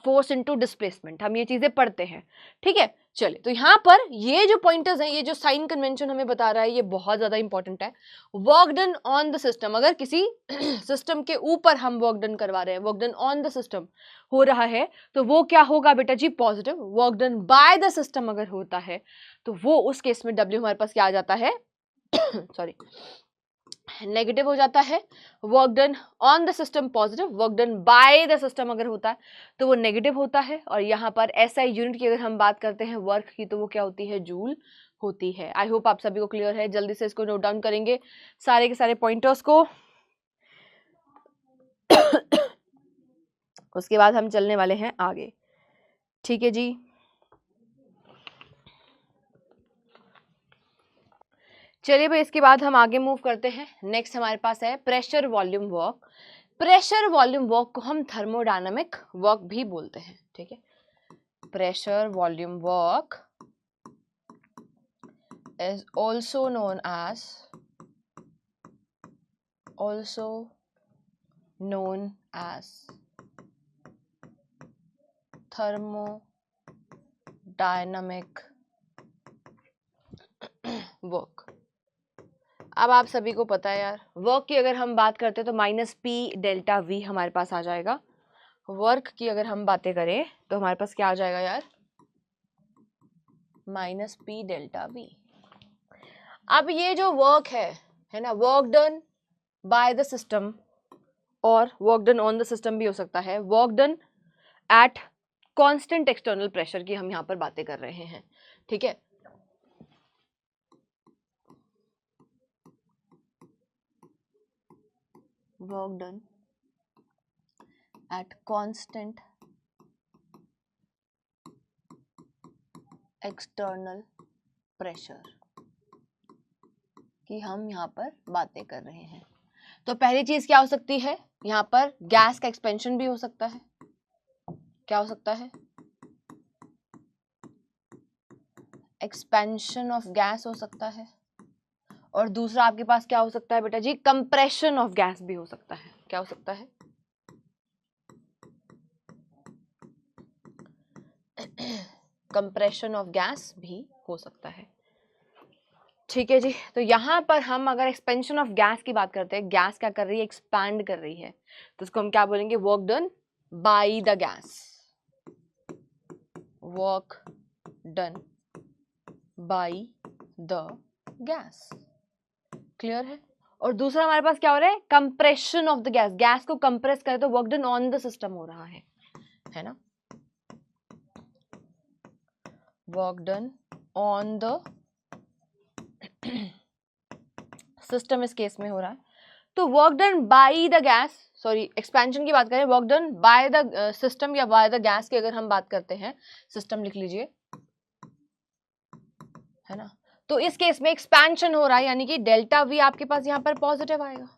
फोर्स इनटू डिस्प्लेसमेंट, हम ये चीजें पढ़ते हैं। ठीक है, चलिए, तो यहाँ पर ये जो पॉइंटर्स हैं, ये जो साइन कन्वेंशन हमें बता रहा है, ये बहुत ज्यादा इंपॉर्टेंट है। Work done on the system, अगर किसी सिस्टम के ऊपर हम वर्क डन करवा रहे हैं, work done on the system हो रहा है, तो वो क्या होगा बेटा जी, positive. Work done by the system अगर होता है तो वो उस केस में W हमारे पास क्या आ जाता है सॉरी, नेगेटिव हो जाता है। Work done on the system positive, work done by the system अगर होता है तो वो नेगेटिव होता है। और यहाँ पर SI यूनिट की अगर हम बात करते हैं वर्क की, तो वो क्या होती है, जूल होती है। आई होप आप सभी को क्लियर है। जल्दी से इसको नोट डाउन करेंगे सारे के सारे पॉइंटर्स को। उसके बाद हम चलने वाले हैं आगे, ठीक है जी। चलिए भाई, इसके बाद हम आगे मूव करते हैं। नेक्स्ट हमारे पास है pressure volume work. Pressure volume work को हम थर्मोडायनामिक वर्क भी बोलते हैं, ठीक है। Pressure volume work is also known as thermodynamic work. अब आप सभी को पता है यार, वर्क की अगर हम बात करते हैं तो माइनस पी डेल्टा वी हमारे पास आ जाएगा। वर्क की अगर हम बातें करें तो हमारे पास क्या आ जाएगा यार, माइनस पी डेल्टा वी। अब ये जो वर्क है ना, work done by the system और work done on the system भी हो सकता है। Work done at constant external pressure की हम यहाँ पर बातें कर रहे हैं, ठीक है। Work done at constant external pressure की हम यहाँ पर बातें कर रहे हैं। तो पहली चीज क्या हो सकती है, यहाँ पर गैस का एक्सपेंशन भी हो सकता है। क्या हो सकता है, एक्सपेंशन ऑफ गैस हो सकता है। और दूसरा आपके पास क्या हो सकता है बेटा जी, कंप्रेशन ऑफ गैस भी हो सकता है। क्या हो सकता है, कंप्रेशन ऑफ गैस भी हो सकता है, ठीक है जी। तो यहाँ पर हम अगर एक्सपेंशन ऑफ गैस की बात करते हैं, गैस क्या कर रही है, एक्सपैंड कर रही है, तो उसको हम क्या बोलेंगे, work done by the gas. Work done by the gas, clear है। और दूसरा हमारे पास क्या हो रहा है, compression of the gas. Gas को कंप्रेस करे तो work done on the system हो रहा है ना, work done on the system इस केस में हो रहा है। तो work done by the gas, sorry expansion की बात करें, work done by the system या बाय द गैस की अगर हम बात करते हैं, सिस्टम लिख लीजिए, है ना। तो इस केस में एक्सपेंशन हो रहा है, यानी कि डेल्टा वी आपके पास यहाँ पर पॉजिटिव आएगा।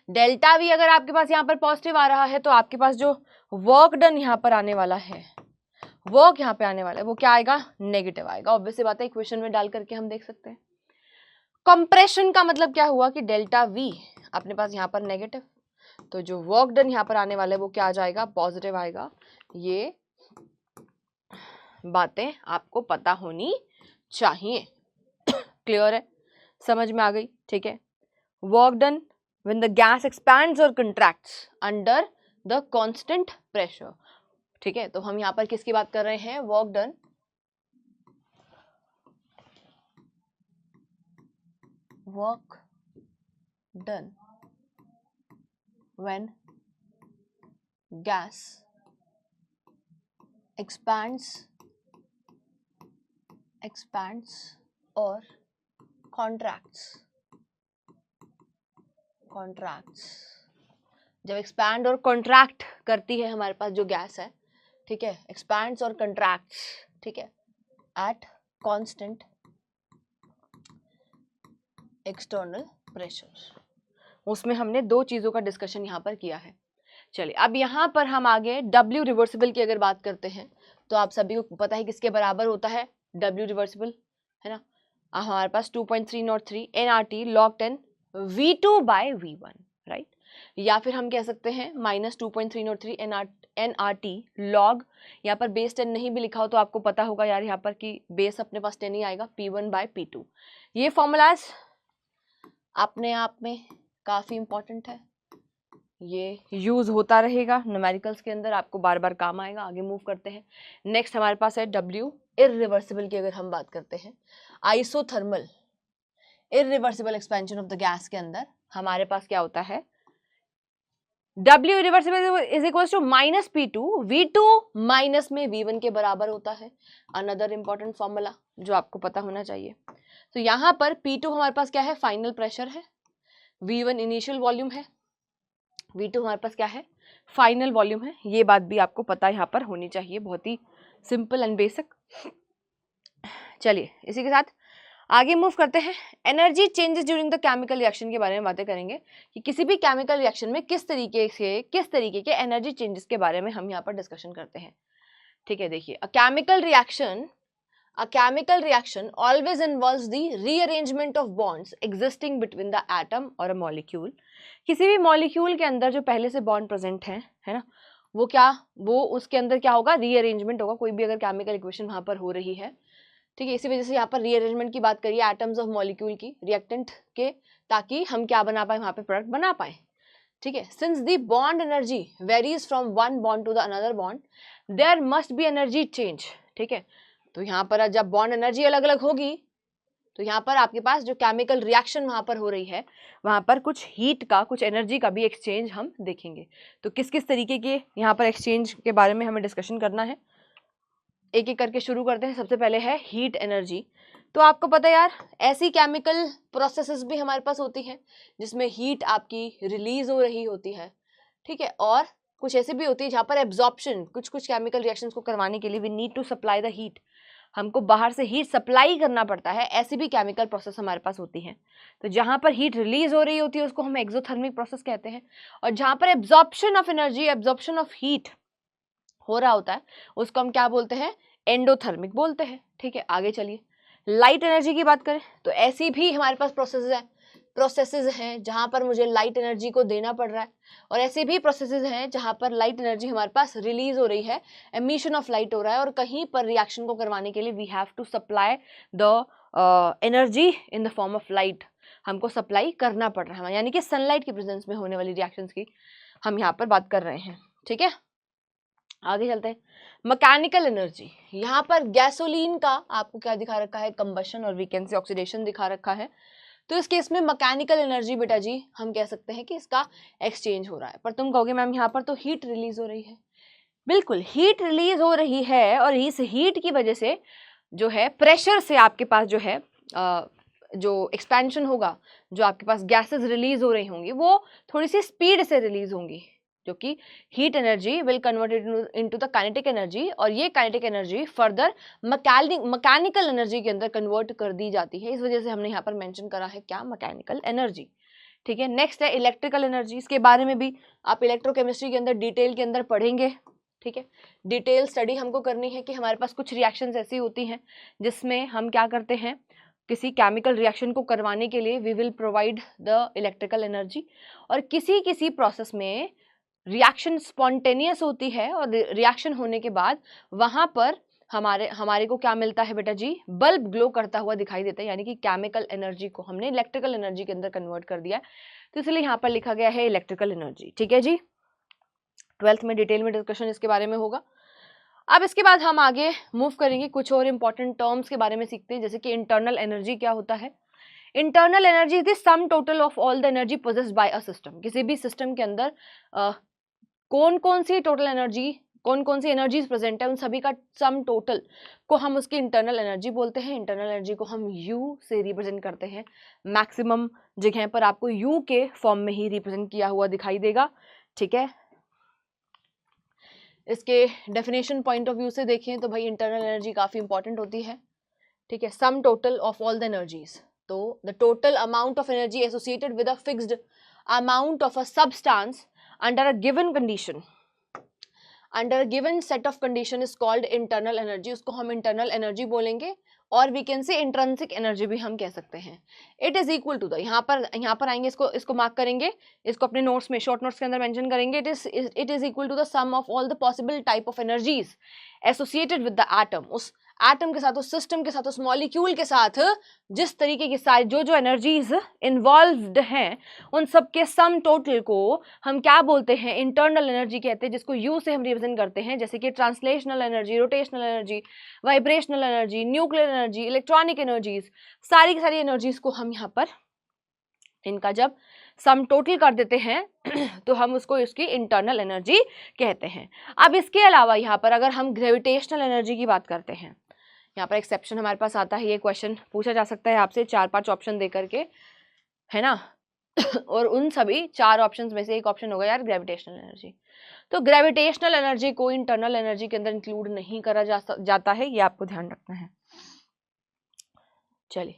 डेल्टा वी अगर आपके पास यहाँ पर पॉजिटिव आ रहा है तो आपके पास जो वर्क डन यहाँ पर आने वाला है, वर्क यहाँ पे आने वाला है, वो क्या आएगा, नेगेटिव आएगा। ऑब्वियस सी बात है, इक्वेशन में डाल करके हम देख सकते हैं। कंप्रेशन का मतलब क्या हुआ कि डेल्टा वी अपने पास यहाँ पर नेगेटिव, तो जो वर्क डन यहाँ पर आने वाला है वो क्या आ जाएगा, पॉजिटिव आएगा। ये बातें आपको पता होनी चाहिए, क्लियर है, समझ में आ गई, ठीक है। Work done when the gas expands और कंट्रैक्ट्स अंडर द कांस्टेंट प्रेशर, ठीक है। तो हम यहाँ पर किसकी बात कर रहे हैं, work done when gas expands or contracts। जब एक्सपैंड और कॉन्ट्रैक्ट करती है हमारे पास जो गैस है, ठीक है, एक्सपैंड्स और कॉन्ट्रैक्ट्स, ठीक है, एट कांस्टेंट एक्सटर्नल प्रेशर। उसमें हमने दो चीजों का डिस्कशन यहाँ पर किया है। चलिए अब यहाँ पर हम आगे W रिवर्सिबल की अगर बात करते हैं तो आप सभी को पता है किसके बराबर होता है W रिवर्सिबल, है ना। हमारे पास 2.303 nRT log 10 V2 by V1, right. या फिर हम कह सकते हैं -2.303 nRT log, यहाँ पर बेस 10 नहीं भी लिखा हो तो आपको पता होगा यार यहाँ पर कि बेस अपने पास 10 ही आएगा, P1 by P2। ये फॉर्मूलाज अपने आप में काफी इंपॉर्टेंट है, ये यूज होता रहेगा न्यूमेरिकल्स के अंदर, आपको बार बार काम आएगा। आगे मूव करते हैं। नेक्स्ट हमारे पास है W इररिवर्सिबल की अगर हम बात करते हैं, isothermal irreversible expansion of the gas के अंदर हमारे पास क्या होता है, W irreversible is equals to -P2, V2 minus में V1 के बराबर होता है। अनदर इंपॉर्टेंट फॉर्मूला जो आपको पता होना चाहिए। तो यहाँ पर P2 हमारे पास क्या है, फाइनल प्रेशर है, V1 इनिशियल वॉल्यूम है, V2 हमारे पास क्या है, फाइनल वॉल्यूम है। ये बात भी आपको पता यहाँ पर होनी चाहिए, बहुत ही सिंपल एंड बेसिक। चलिए इसी के साथ आगे मूव करते हैं। Energy changes during the chemical reaction के बारे में बातें करेंगे कि किसी भी केमिकल रिएक्शन में किस तरीके के एनर्जी चेंजेस के बारे में हम यहाँ पर डिस्कशन करते हैं। ठीक है, देखिए, A chemical reaction always involves the rearrangement of bonds existing between the atom or a molecule। किसी भी मॉलिक्यूल के अंदर जो पहले से बॉन्ड प्रेजेंट है ना, वो उसके अंदर क्या होगा, रीअरेंजमेंट होगा। कोई भी अगर केमिकल इक्वेशन वहां पर हो रही है, ठीक है, इसी वजह से यहाँ पर रीअरेंजमेंट की बात करिए एटम्स ऑफ मॉलिक्यूल की, रिएक्टेंट के, ताकि हम क्या बना पाए, वहां पे प्रोडक्ट बना पाए। ठीक है, since the bond energy varies from one bond to the another bond, there must be energy change. ठीक है, तो यहाँ पर जब बॉन्ड एनर्जी अलग अलग होगी तो यहाँ पर आपके पास जो केमिकल रिएक्शन वहां पर हो रही है, वहां पर कुछ हीट का, कुछ एनर्जी का भी एक्सचेंज हम देखेंगे। तो किस किस तरीके के यहाँ पर एक्सचेंज के बारे में हमें डिस्कशन करना है, एक एक करके शुरू करते हैं। सबसे पहले है हीट एनर्जी। तो आपको पता है यार, ऐसी केमिकल प्रोसेसेस भी हमारे पास होती हैं जिसमें हीट आपकी रिलीज हो रही होती है। ठीक है, और कुछ ऐसे भी होती है जहाँ पर एब्जॉर्प्शन, कुछ केमिकल रिएक्शंस को करवाने के लिए we need to supply the heat, हमको बाहर से हीट सप्लाई करना पड़ता है। ऐसी भी केमिकल प्रोसेस हमारे पास होती है। तो जहाँ पर हीट रिलीज हो रही होती है उसको हम एक्सोथर्मिक प्रोसेस कहते हैं, और जहाँ पर absorption of energy, absorption of heat हो रहा होता है उसको हम क्या बोलते हैं, एंडोथर्मिक बोलते हैं। ठीक है, आगे चलिए, लाइट एनर्जी की बात करें तो ऐसी भी हमारे पास प्रोसेसेस हैं जहां पर मुझे लाइट एनर्जी को देना पड़ रहा है, और ऐसे भी प्रोसेसेस हैं जहां पर लाइट एनर्जी हमारे पास रिलीज हो रही है, एमिशन ऑफ लाइट हो रहा है, और कहीं पर रिएक्शन को करवाने के लिए we have to supply the energy in the form of light, हमको सप्लाई करना पड़ रहा है, यानी कि सनलाइट की प्रेजेंस में होने वाली रिएक्शंस की हम यहाँ पर बात कर रहे हैं। ठीक है, आगे चलते हैं। मैकेनिकल एनर्जी, यहाँ पर गैसोलीन का आपको क्या दिखा रखा है, कंबशन और वीकेंसी ऑक्सीडेशन दिखा रखा है। तो इस केस में मैकेनिकल एनर्जी बेटा जी हम कह सकते हैं कि इसका एक्सचेंज हो रहा है। पर तुम कहोगे मैम यहाँ पर तो हीट रिलीज हो रही है। बिल्कुल, हीट रिलीज हो रही है, और इस हीट की वजह से जो है प्रेशर से आपके पास जो है जो एक्सपेंशन होगा, जो आपके पास गैसेस रिलीज हो रही होंगी वो थोड़ी सी स्पीड से रिलीज होंगी, जो कि heat energy will convert into the kinetic energy, और ये kinetic energy further mechanical energy के अंदर कन्वर्ट कर दी जाती है। इस वजह से हमने यहाँ पर मेंशन करा है क्या, मैकेनिकल एनर्जी। ठीक है, नेक्स्ट है इलेक्ट्रिकल एनर्जी। इसके बारे में भी आप इलेक्ट्रोकेमिस्ट्री के अंदर डिटेल के अंदर पढ़ेंगे। ठीक है, डिटेल स्टडी हमको करनी है कि हमारे पास कुछ रिएक्शंस ऐसी होती हैं जिसमें हम क्या करते हैं, किसी केमिकल रिएक्शन को करवाने के लिए we will provide the electrical energy, और किसी प्रोसेस में रिएक्शन स्पॉन्टेनियस होती है, और रिएक्शन होने के बाद वहां पर हमारे को क्या मिलता है बेटा जी, बल्ब ग्लो करता हुआ दिखाई देता है, यानी कि केमिकल एनर्जी को हमने इलेक्ट्रिकल एनर्जी के अंदर कन्वर्ट कर दिया, तो इसलिए यहाँ पर लिखा गया है इलेक्ट्रिकल एनर्जी। ठीक है जी, 12th में डिटेल में डिस्कशन इसके बारे में होगा। अब इसके बाद हम आगे मूव करेंगे, कुछ और इंपॉर्टेंट टर्म्स के बारे में सीखते हैं, जैसे कि इंटरनल एनर्जी क्या होता है। Internal energy is the some total of all the energy possessed by a system. किसी भी सिस्टम के अंदर कौन कौन सी एनर्जीज प्रेजेंट है, उन सभी का सम टोटल को हम उसकी इंटरनल एनर्जी बोलते हैं। इंटरनल एनर्जी को हम U से रिप्रेजेंट करते हैं। मैक्सिमम जगह पर आपको U के फॉर्म में ही रिप्रेजेंट किया हुआ दिखाई देगा। ठीक है, इसके डेफिनेशन पॉइंट ऑफ व्यू से देखें तो भाई इंटरनल एनर्जी काफ़ी इंपॉर्टेंट होती है। ठीक है, sum total of all the energies, तो the total amount of energy associated with a fixed amount of a substance under a given condition, under given set of condition is called internal energy. उसको हम इंटरनल एनर्जी बोलेंगे, और we can say intrinsic energy भी हम कह सकते हैं। It is equal to the, यहाँ पर आएंगे, इसको मार्क करेंगे, इसको अपने नोट्स में, शॉर्ट नोट्स के अंदर मेंशन करेंगे। It is equal to the sum of all the possible type of energies associated with the atom. उस एटम के साथ, उस सिस्टम के साथ, उस मॉलिक्यूल के साथ जिस तरीके की सारी जो एनर्जीज इन्वॉल्व्ड हैं, उन सब के सम टोटल को हम क्या बोलते हैं, इंटरनल एनर्जी कहते हैं, जिसको U से हम रिप्रेजेंट करते हैं, जैसे कि translational energy, rotational energy, vibrational energy, nuclear energy, electronic energies, सारी की सारी एनर्जीज को हम यहाँ पर इनका जब सम टोटल कर देते हैं तो हम उसको इसकी इंटरनल एनर्जी कहते हैं। अब इसके अलावा यहाँ पर अगर हम ग्रेविटेशनल एनर्जी की बात करते हैं, यहाँ पर एक्सेप्शन हमारे पास आता है, ये क्वेश्चन पूछा जा सकता है आपसे 4-5 ऑप्शन दे करके, है ना। और उन सभी 4 ऑप्शंस में से एक ऑप्शन होगा यार ग्रेविटेशनल एनर्जी। तो ग्रेविटेशनल एनर्जी को इंटरनल एनर्जी के अंदर इंक्लूड नहीं करा जाता है, ये आपको ध्यान रखना है। चलिए,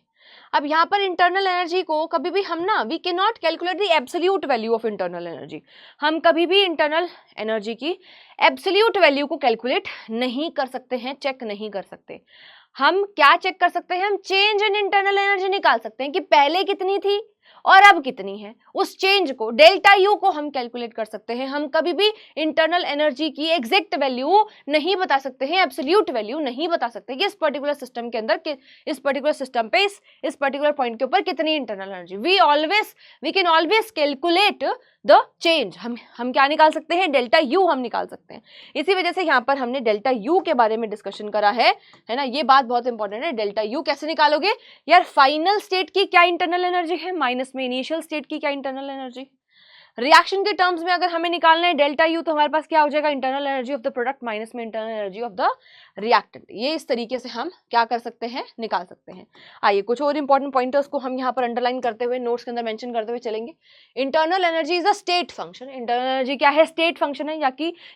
अब यहाँ पर इंटरनल एनर्जी को कभी भी हम ना we can not calculate the absolute value of internal energy. हम कभी भी इंटरनल एनर्जी की एब्सोल्यूट वैल्यू को कैलकुलेट नहीं कर सकते हैं, चेक नहीं कर सकते। हम क्या चेक कर सकते हैं? हम चेंज इन इंटरनल एनर्जी निकाल सकते हैं कि पहले कितनी थी और अब कितनी है। उस चेंज को, डेल्टा यू को हम कैलकुलेट कर सकते हैं। हम कभी भी इंटरनल एनर्जी की एग्जैक्ट वैल्यू नहीं बता सकते हैं, एब्सोल्यूट वैल्यू नहीं बता सकते कि इस पर्टिकुलर सिस्टम के अंदर, इस पर्टिकुलर सिस्टम पे, इस पर्टिकुलर पॉइंट के ऊपर कितनी internal energy. We can always calculate the change. हम क्या निकाल सकते हैं? डेल्टा यू हम निकाल सकते हैं। इसी वजह से यहाँ पर हमने डेल्टा यू के बारे में डिस्कशन करा है ना। ये बात बहुत इंपॉर्टेंट है। डेल्टा यू कैसे निकालोगे यार? फाइनल स्टेट की क्या इंटरनल एनर्जी है माइनस में इनिशियल स्टेट की क्या इंटरनल एनर्जी। रिएक्शन के टर्म्स में अगर हमें निकालना है डेल्टा यू, तो हमारे पास क्या हो जाएगा? Internal energy of the product minus में internal energy of the reactant. ये इस तरीके से हम क्या कर सकते हैं? निकाल सकते हैं। आइए कुछ और इंपॉर्टेंट पॉइंटर्स को हम यहाँ पर अंडरलाइन करते हुए नोट्स के अंदर मेंशन करते हुए चलेंगे। Internal energy is a state function. Internal energy क्या है? स्टेट फंक्शन है,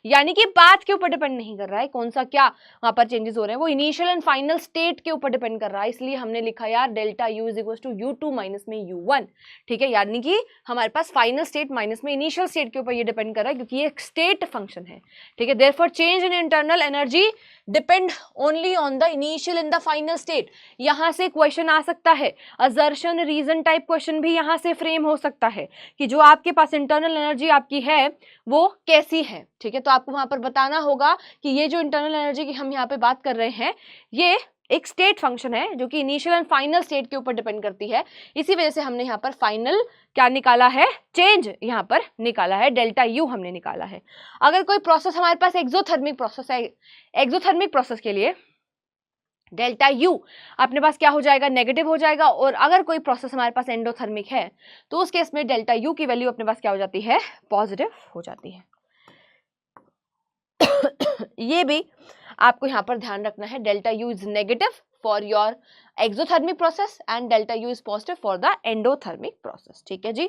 यानी कि पाथ के ऊपर डिपेंड नहीं कर रहा है कौन सा क्या वहां पर चेंजेस हो रहे हैं, वो इनिशियल एंड फाइनल स्टेट के ऊपर डिपेंड कर रहा है। इसलिए हमने लिखा यार delta U is equal to u2 minus में u1। ठीक है, यानी कि हमारे पास फाइनल स्टेट माइनस में इनिशियल स्टेट के ऊपर ये डिपेंड कर रहा है क्योंकि ये एक स्टेट फंक्शन है। ठीक है, therefore change in internal energy depend only on the initial and the final state. यहां से क्वेश्चन आ सकता है, असर्शन रीजन टाइप क्वेश्चन भी यहां से फ्रेम हो सकता है कि जो आपके पास इंटरनल एनर्जी आपकी है वो कैसी है। ठीक है, तो आपको वहां पर बताना होगा कि ये जो इंटरनल एनर्जी की हम यहाँ पे बात कर रहे हैं ये एक स्टेट फंक्शन है जो कि इनिशियल एंड फाइनल स्टेट के ऊपर डिपेंड करती है। इसी वजह से हमने यहाँ पर फाइनल क्या निकाला है? चेंज यहाँ पर निकाला है, डेल्टा यू हमने निकाला है। अगर कोई प्रोसेस हमारे पास एक्सोथर्मिक प्रोसेस है, एक्सोथर्मिक प्रोसेस के लिए डेल्टा यू अपने पास क्या हो जाएगा? नेगेटिव हो जाएगा। और अगर कोई प्रोसेस हमारे पास एंडोथर्मिक है तो उस केस में डेल्टा यू की वैल्यू अपने पास क्या हो जाती है? पॉजिटिव हो जाती है। ये भी आपको यहाँ पर ध्यान रखना है। Delta U is negative for your exothermic process and delta U is positive for the endothermic process. ठीक है जी,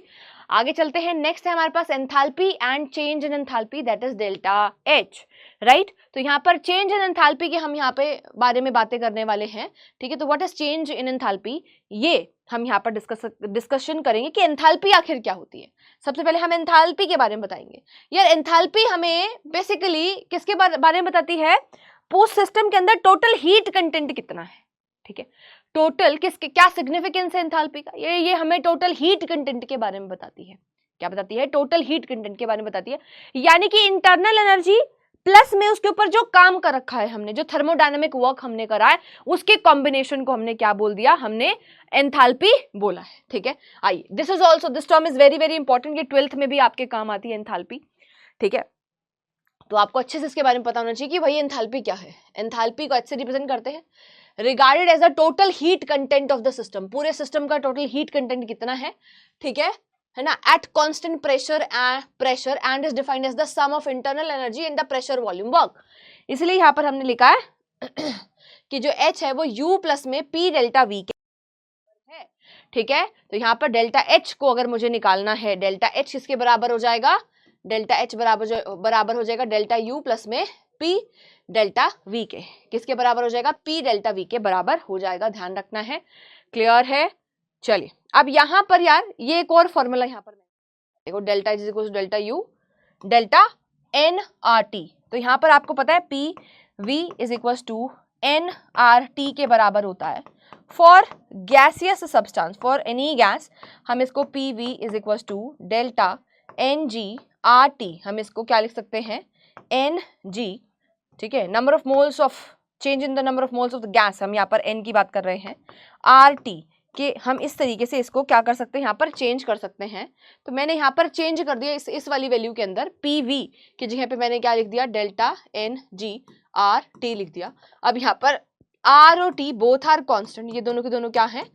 आगे चलते हैं। नेक्स्ट है हमारे पास enthalpy and change in enthalpy, that is delta H. Right, तो यहाँ पर चेंज इन एंथैल्पी के हम यहाँ पे बारे में बातें करने वाले हैं। ठीक है, तो what is change in enthalpy, ये हम यहाँ पर डिस्कशन करेंगे कि एंथैल्पी आखिर क्या होती है। सबसे पहले हम एंथैल्पी के बारे में बताएंगे। यार एंथैल्पी हमें बेसिकली किसके बारे में बताती है? उस सिस्टम के अंदर टोटल हीट कंटेंट कितना है। ठीक है, टोटल किसके क्या सिग्निफिकेंस है एंथैल्पी का? ये हमें टोटल हीट कंटेंट के बारे में बताती है। क्या बताती है? टोटल हीट कंटेंट के बारे में बताती है। यानी कि इंटरनल एनर्जी प्लस में उसके ऊपर जो काम कर रखा है हमने, जो थर्मोडायनामिक वर्क हमने करा है, उसके कॉम्बिनेशन को हमने क्या बोल दिया? हमने एंथैल्पी बोला है। ठीक है, आइए, this is also, this term is very very important. ये 12th में भी आपके काम आती है एंथैल्पी। ठीक है, तो आपको अच्छे से इसके बारे में पता होना चाहिए कि भाई एंथैल्पी क्या है। एंथैल्पी को अच्छे रिप्रेजेंट करते हैं regarded as a total heat content of the system. पूरे सिस्टम का टोटल हीट कंटेंट कितना है? ठीक है ना, at constant pressure and is defined as the sum of internal energy and the pressure volume work. इसलिए यहाँ पर हमने लिखा है कि जो H है वो U प्लस में P डेल्टा V के है। ठीक है, तो यहाँ पर डेल्टा H को अगर मुझे निकालना है, डेल्टा H किसके बराबर हो जाएगा? डेल्टा H बराबर हो जाएगा डेल्टा U प्लस में P डेल्टा V के। किसके बराबर हो जाएगा? P डेल्टा V के बराबर हो जाएगा। ध्यान रखना है, क्लियर है? चलिए, अब यहाँ पर यार ये एक और फॉर्मूला यहाँ पर देखो, delta is equal to delta U delta nRT। तो यहाँ पर आपको पता है PV is equal to nRT के बराबर होता है for gaseous substance, for any gas हम इसको PV is equal to delta NGRT, हम इसको क्या लिख सकते हैं? NG। ठीक है, number of moles of change in the number of moles of the gas, हम यहाँ पर N की बात कर रहे हैं। RT कि हम इस तरीके से इसको क्या कर सकते हैं? यहाँ पर चेंज कर सकते हैं। तो मैंने यहाँ पर चेंज कर दिया इस वाली वैल्यू के अंदर, PV की जगह पे मैंने क्या लिख दिया? डेल्टा NGRT लिख दिया। अब यहाँ पर R और T बोथ आर कांस्टेंट, ये दोनों के दोनों क्या हैं?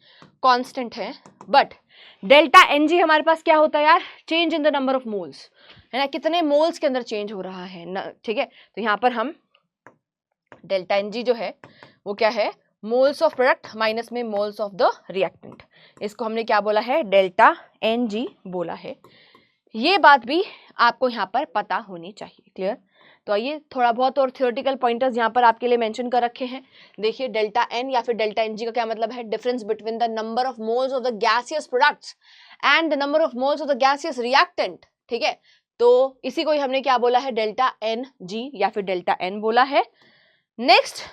कांस्टेंट है। बट डेल्टा NG हमारे पास क्या होता है यार? Change in the number of moles, है ना, कितने मोल्स के अंदर चेंज हो रहा है ना। ठीक है, तो यहाँ पर हम डेल्टा NG जो है वो क्या है? मोल्स ऑफ प्रोडक्ट माइनस में मोल्स ऑफ द रिएक्टेंट, इसको हमने क्या बोला है, डेल्टा Ng बोला है। ये बात भी आपको यहाँ पर पता होनी चाहिए। क्लियर? तो आइए थोड़ा बहुत और थियोरेटिकल पॉइंटर्स यहाँ पर आपके लिए मेंशन कर रखे हैं। देखिए डेल्टा N या फिर डेल्टा Ng का क्या मतलब है, difference between the number of moles of the gaseous products and the number of moles of the gaseous reactant. ठीक है, तो इसी को ही हमने क्या बोला है, डेल्टा Ng या फिर डेल्टा N बोला है। नेक्स्ट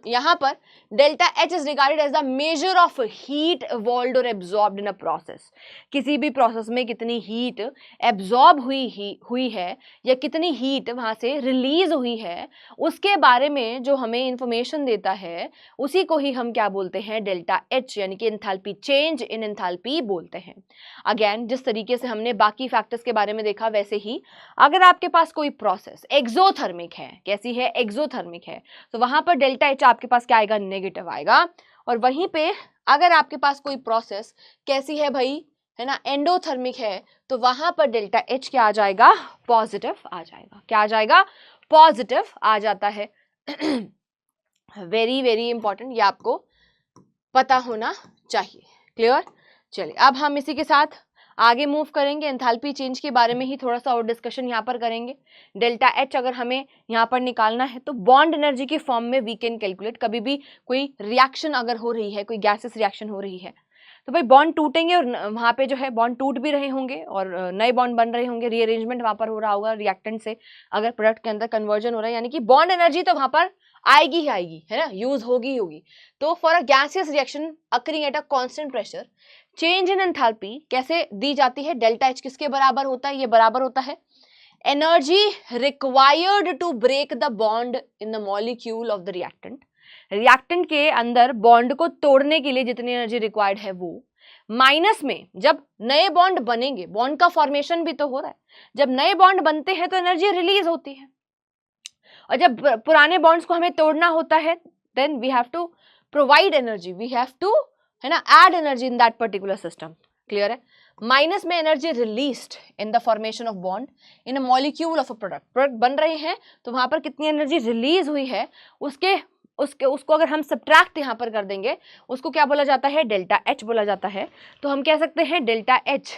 यहाँ पर delta H is regarded as the measure of heat evolved और एब्जॉर्ब्ड इन अ प्रोसेस। किसी भी प्रोसेस में कितनी हीट एब्जॉर्ब हुई है या कितनी हीट वहां से रिलीज हुई है, उसके बारे में जो हमें इंफॉर्मेशन देता है, उसी को ही हम क्या बोलते हैं, डेल्टा H यानी कि एंथैल्पी, चेंज इन एंथैल्पी बोलते हैं। अगेन जिस तरीके से हमने बाकी फैक्टर्स के बारे में देखा, वैसे ही अगर आपके पास कोई प्रोसेस एक्सोथर्मिक है, कैसी है, एक्सोथर्मिक है, तो वहां पर डेल्टा H आपके पास क्या आएगा, नेगेटिव आएगा। और वहीं पे अगर आपके पास कोई प्रोसेस कैसी है भाई, है ना, एंडोथर्मिक है, तो वहां पर डेल्टा H क्या आ जाएगा, पॉजिटिव आ जाएगा। क्या आ जाएगा, पॉजिटिव आ जाता है। वेरी वेरी इंपॉर्टेंट, ये आपको पता होना चाहिए। क्लियर? चलिए अब हम इसी के साथ आगे मूव करेंगे, एंथैल्पी चेंज के बारे में ही थोड़ा सा और डिस्कशन यहाँ पर करेंगे। डेल्टा H अगर हमें यहाँ पर निकालना है तो बॉन्ड एनर्जी की फॉर्म में वी कैन कैलकुलेट। कभी भी कोई रिएक्शन अगर हो रही है, कोई गैसेस रिएक्शन हो रही है, तो भाई बॉन्ड टूटेंगे और वहाँ पे जो है बॉन्ड टूट भी रहे होंगे और नए बॉन्ड बन रहे होंगे, रीअरेंजमेंट वहाँ पर हो रहा होगा रिएक्टेंट से, अगर प्रोडक्ट के अंदर कन्वर्जन हो रहा है, यानी कि बॉन्ड एनर्जी तो वहाँ पर आएगी ही आएगी, है ना, यूज होगी होगी। तो for a gaseous reaction occurring at a constant pressure, change in enthalpy कैसे दी जाती है, डेल्टा H किसके बराबर होता है, ये बराबर होता है energy required to break the bond in the molecule of the reactant. Reactant के अंदर बॉन्ड को तोड़ने के लिए जितनी एनर्जी रिक्वायर्ड है वो, माइनस में जब नए बॉन्ड बनेंगे, बॉन्ड का फॉर्मेशन भी तो हो रहा है, जब नए बॉन्ड बनते हैं तो एनर्जी रिलीज होती है, और जब पुराने बॉन्ड्स को हमें तोड़ना होता है then we have to provide energy, we have to, है ना, add energy in that particular system. Clear है? माइनस में energy released in the formation of bond in a molecule of a product बन रहे हैं, तो वहां पर कितनी एनर्जी रिलीज हुई है उसको अगर हम सब्ट्रैक्ट यहाँ पर कर देंगे, उसको क्या बोला जाता है, डेल्टा H बोला जाता है। तो हम कह सकते हैं डेल्टा H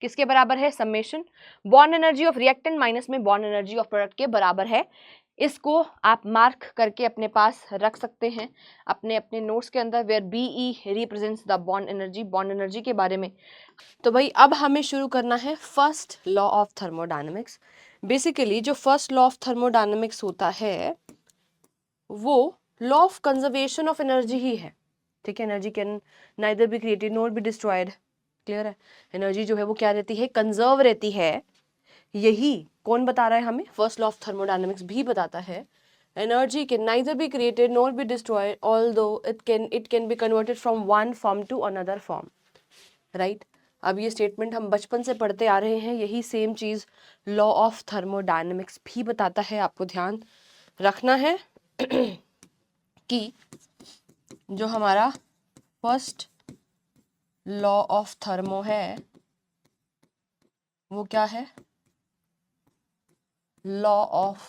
किसके बराबर है, summation bond energy of reactant minus में बॉन्ड एनर्जी ऑफ प्रोडक्ट के बराबर है। इसको आप मार्क करके अपने पास रख सकते हैं अपने अपने नोट्स के अंदर, where BE represents the bond energy के बारे में। तो भाई अब हमें शुरू करना है first law of thermodynamics. Basically जो फर्स्ट लॉ ऑफ थर्मोडायनेमिक्स होता है वो law of conservation of energy ही है। ठीक है, energy can neither be created nor be destroyed. Clear है? एनर्जी जो है वो क्या रहती है, कंजर्व रहती है। यही कौन बता रहा है हमें, फर्स्ट लॉ ऑफ थर्मोडायनेमिक्स भी बताता है। Energy can neither be created nor be destroyed although it can be converted from one form to another form. Right? अब ये स्टेटमेंट हम बचपन से पढ़ते आ रहे हैं, यही सेम चीज लॉ ऑफ थर्मोडायनेमिक्स भी बताता है। आपको ध्यान रखना है कि जो हमारा फर्स्ट लॉ ऑफ थर्मो है वो क्या है, law of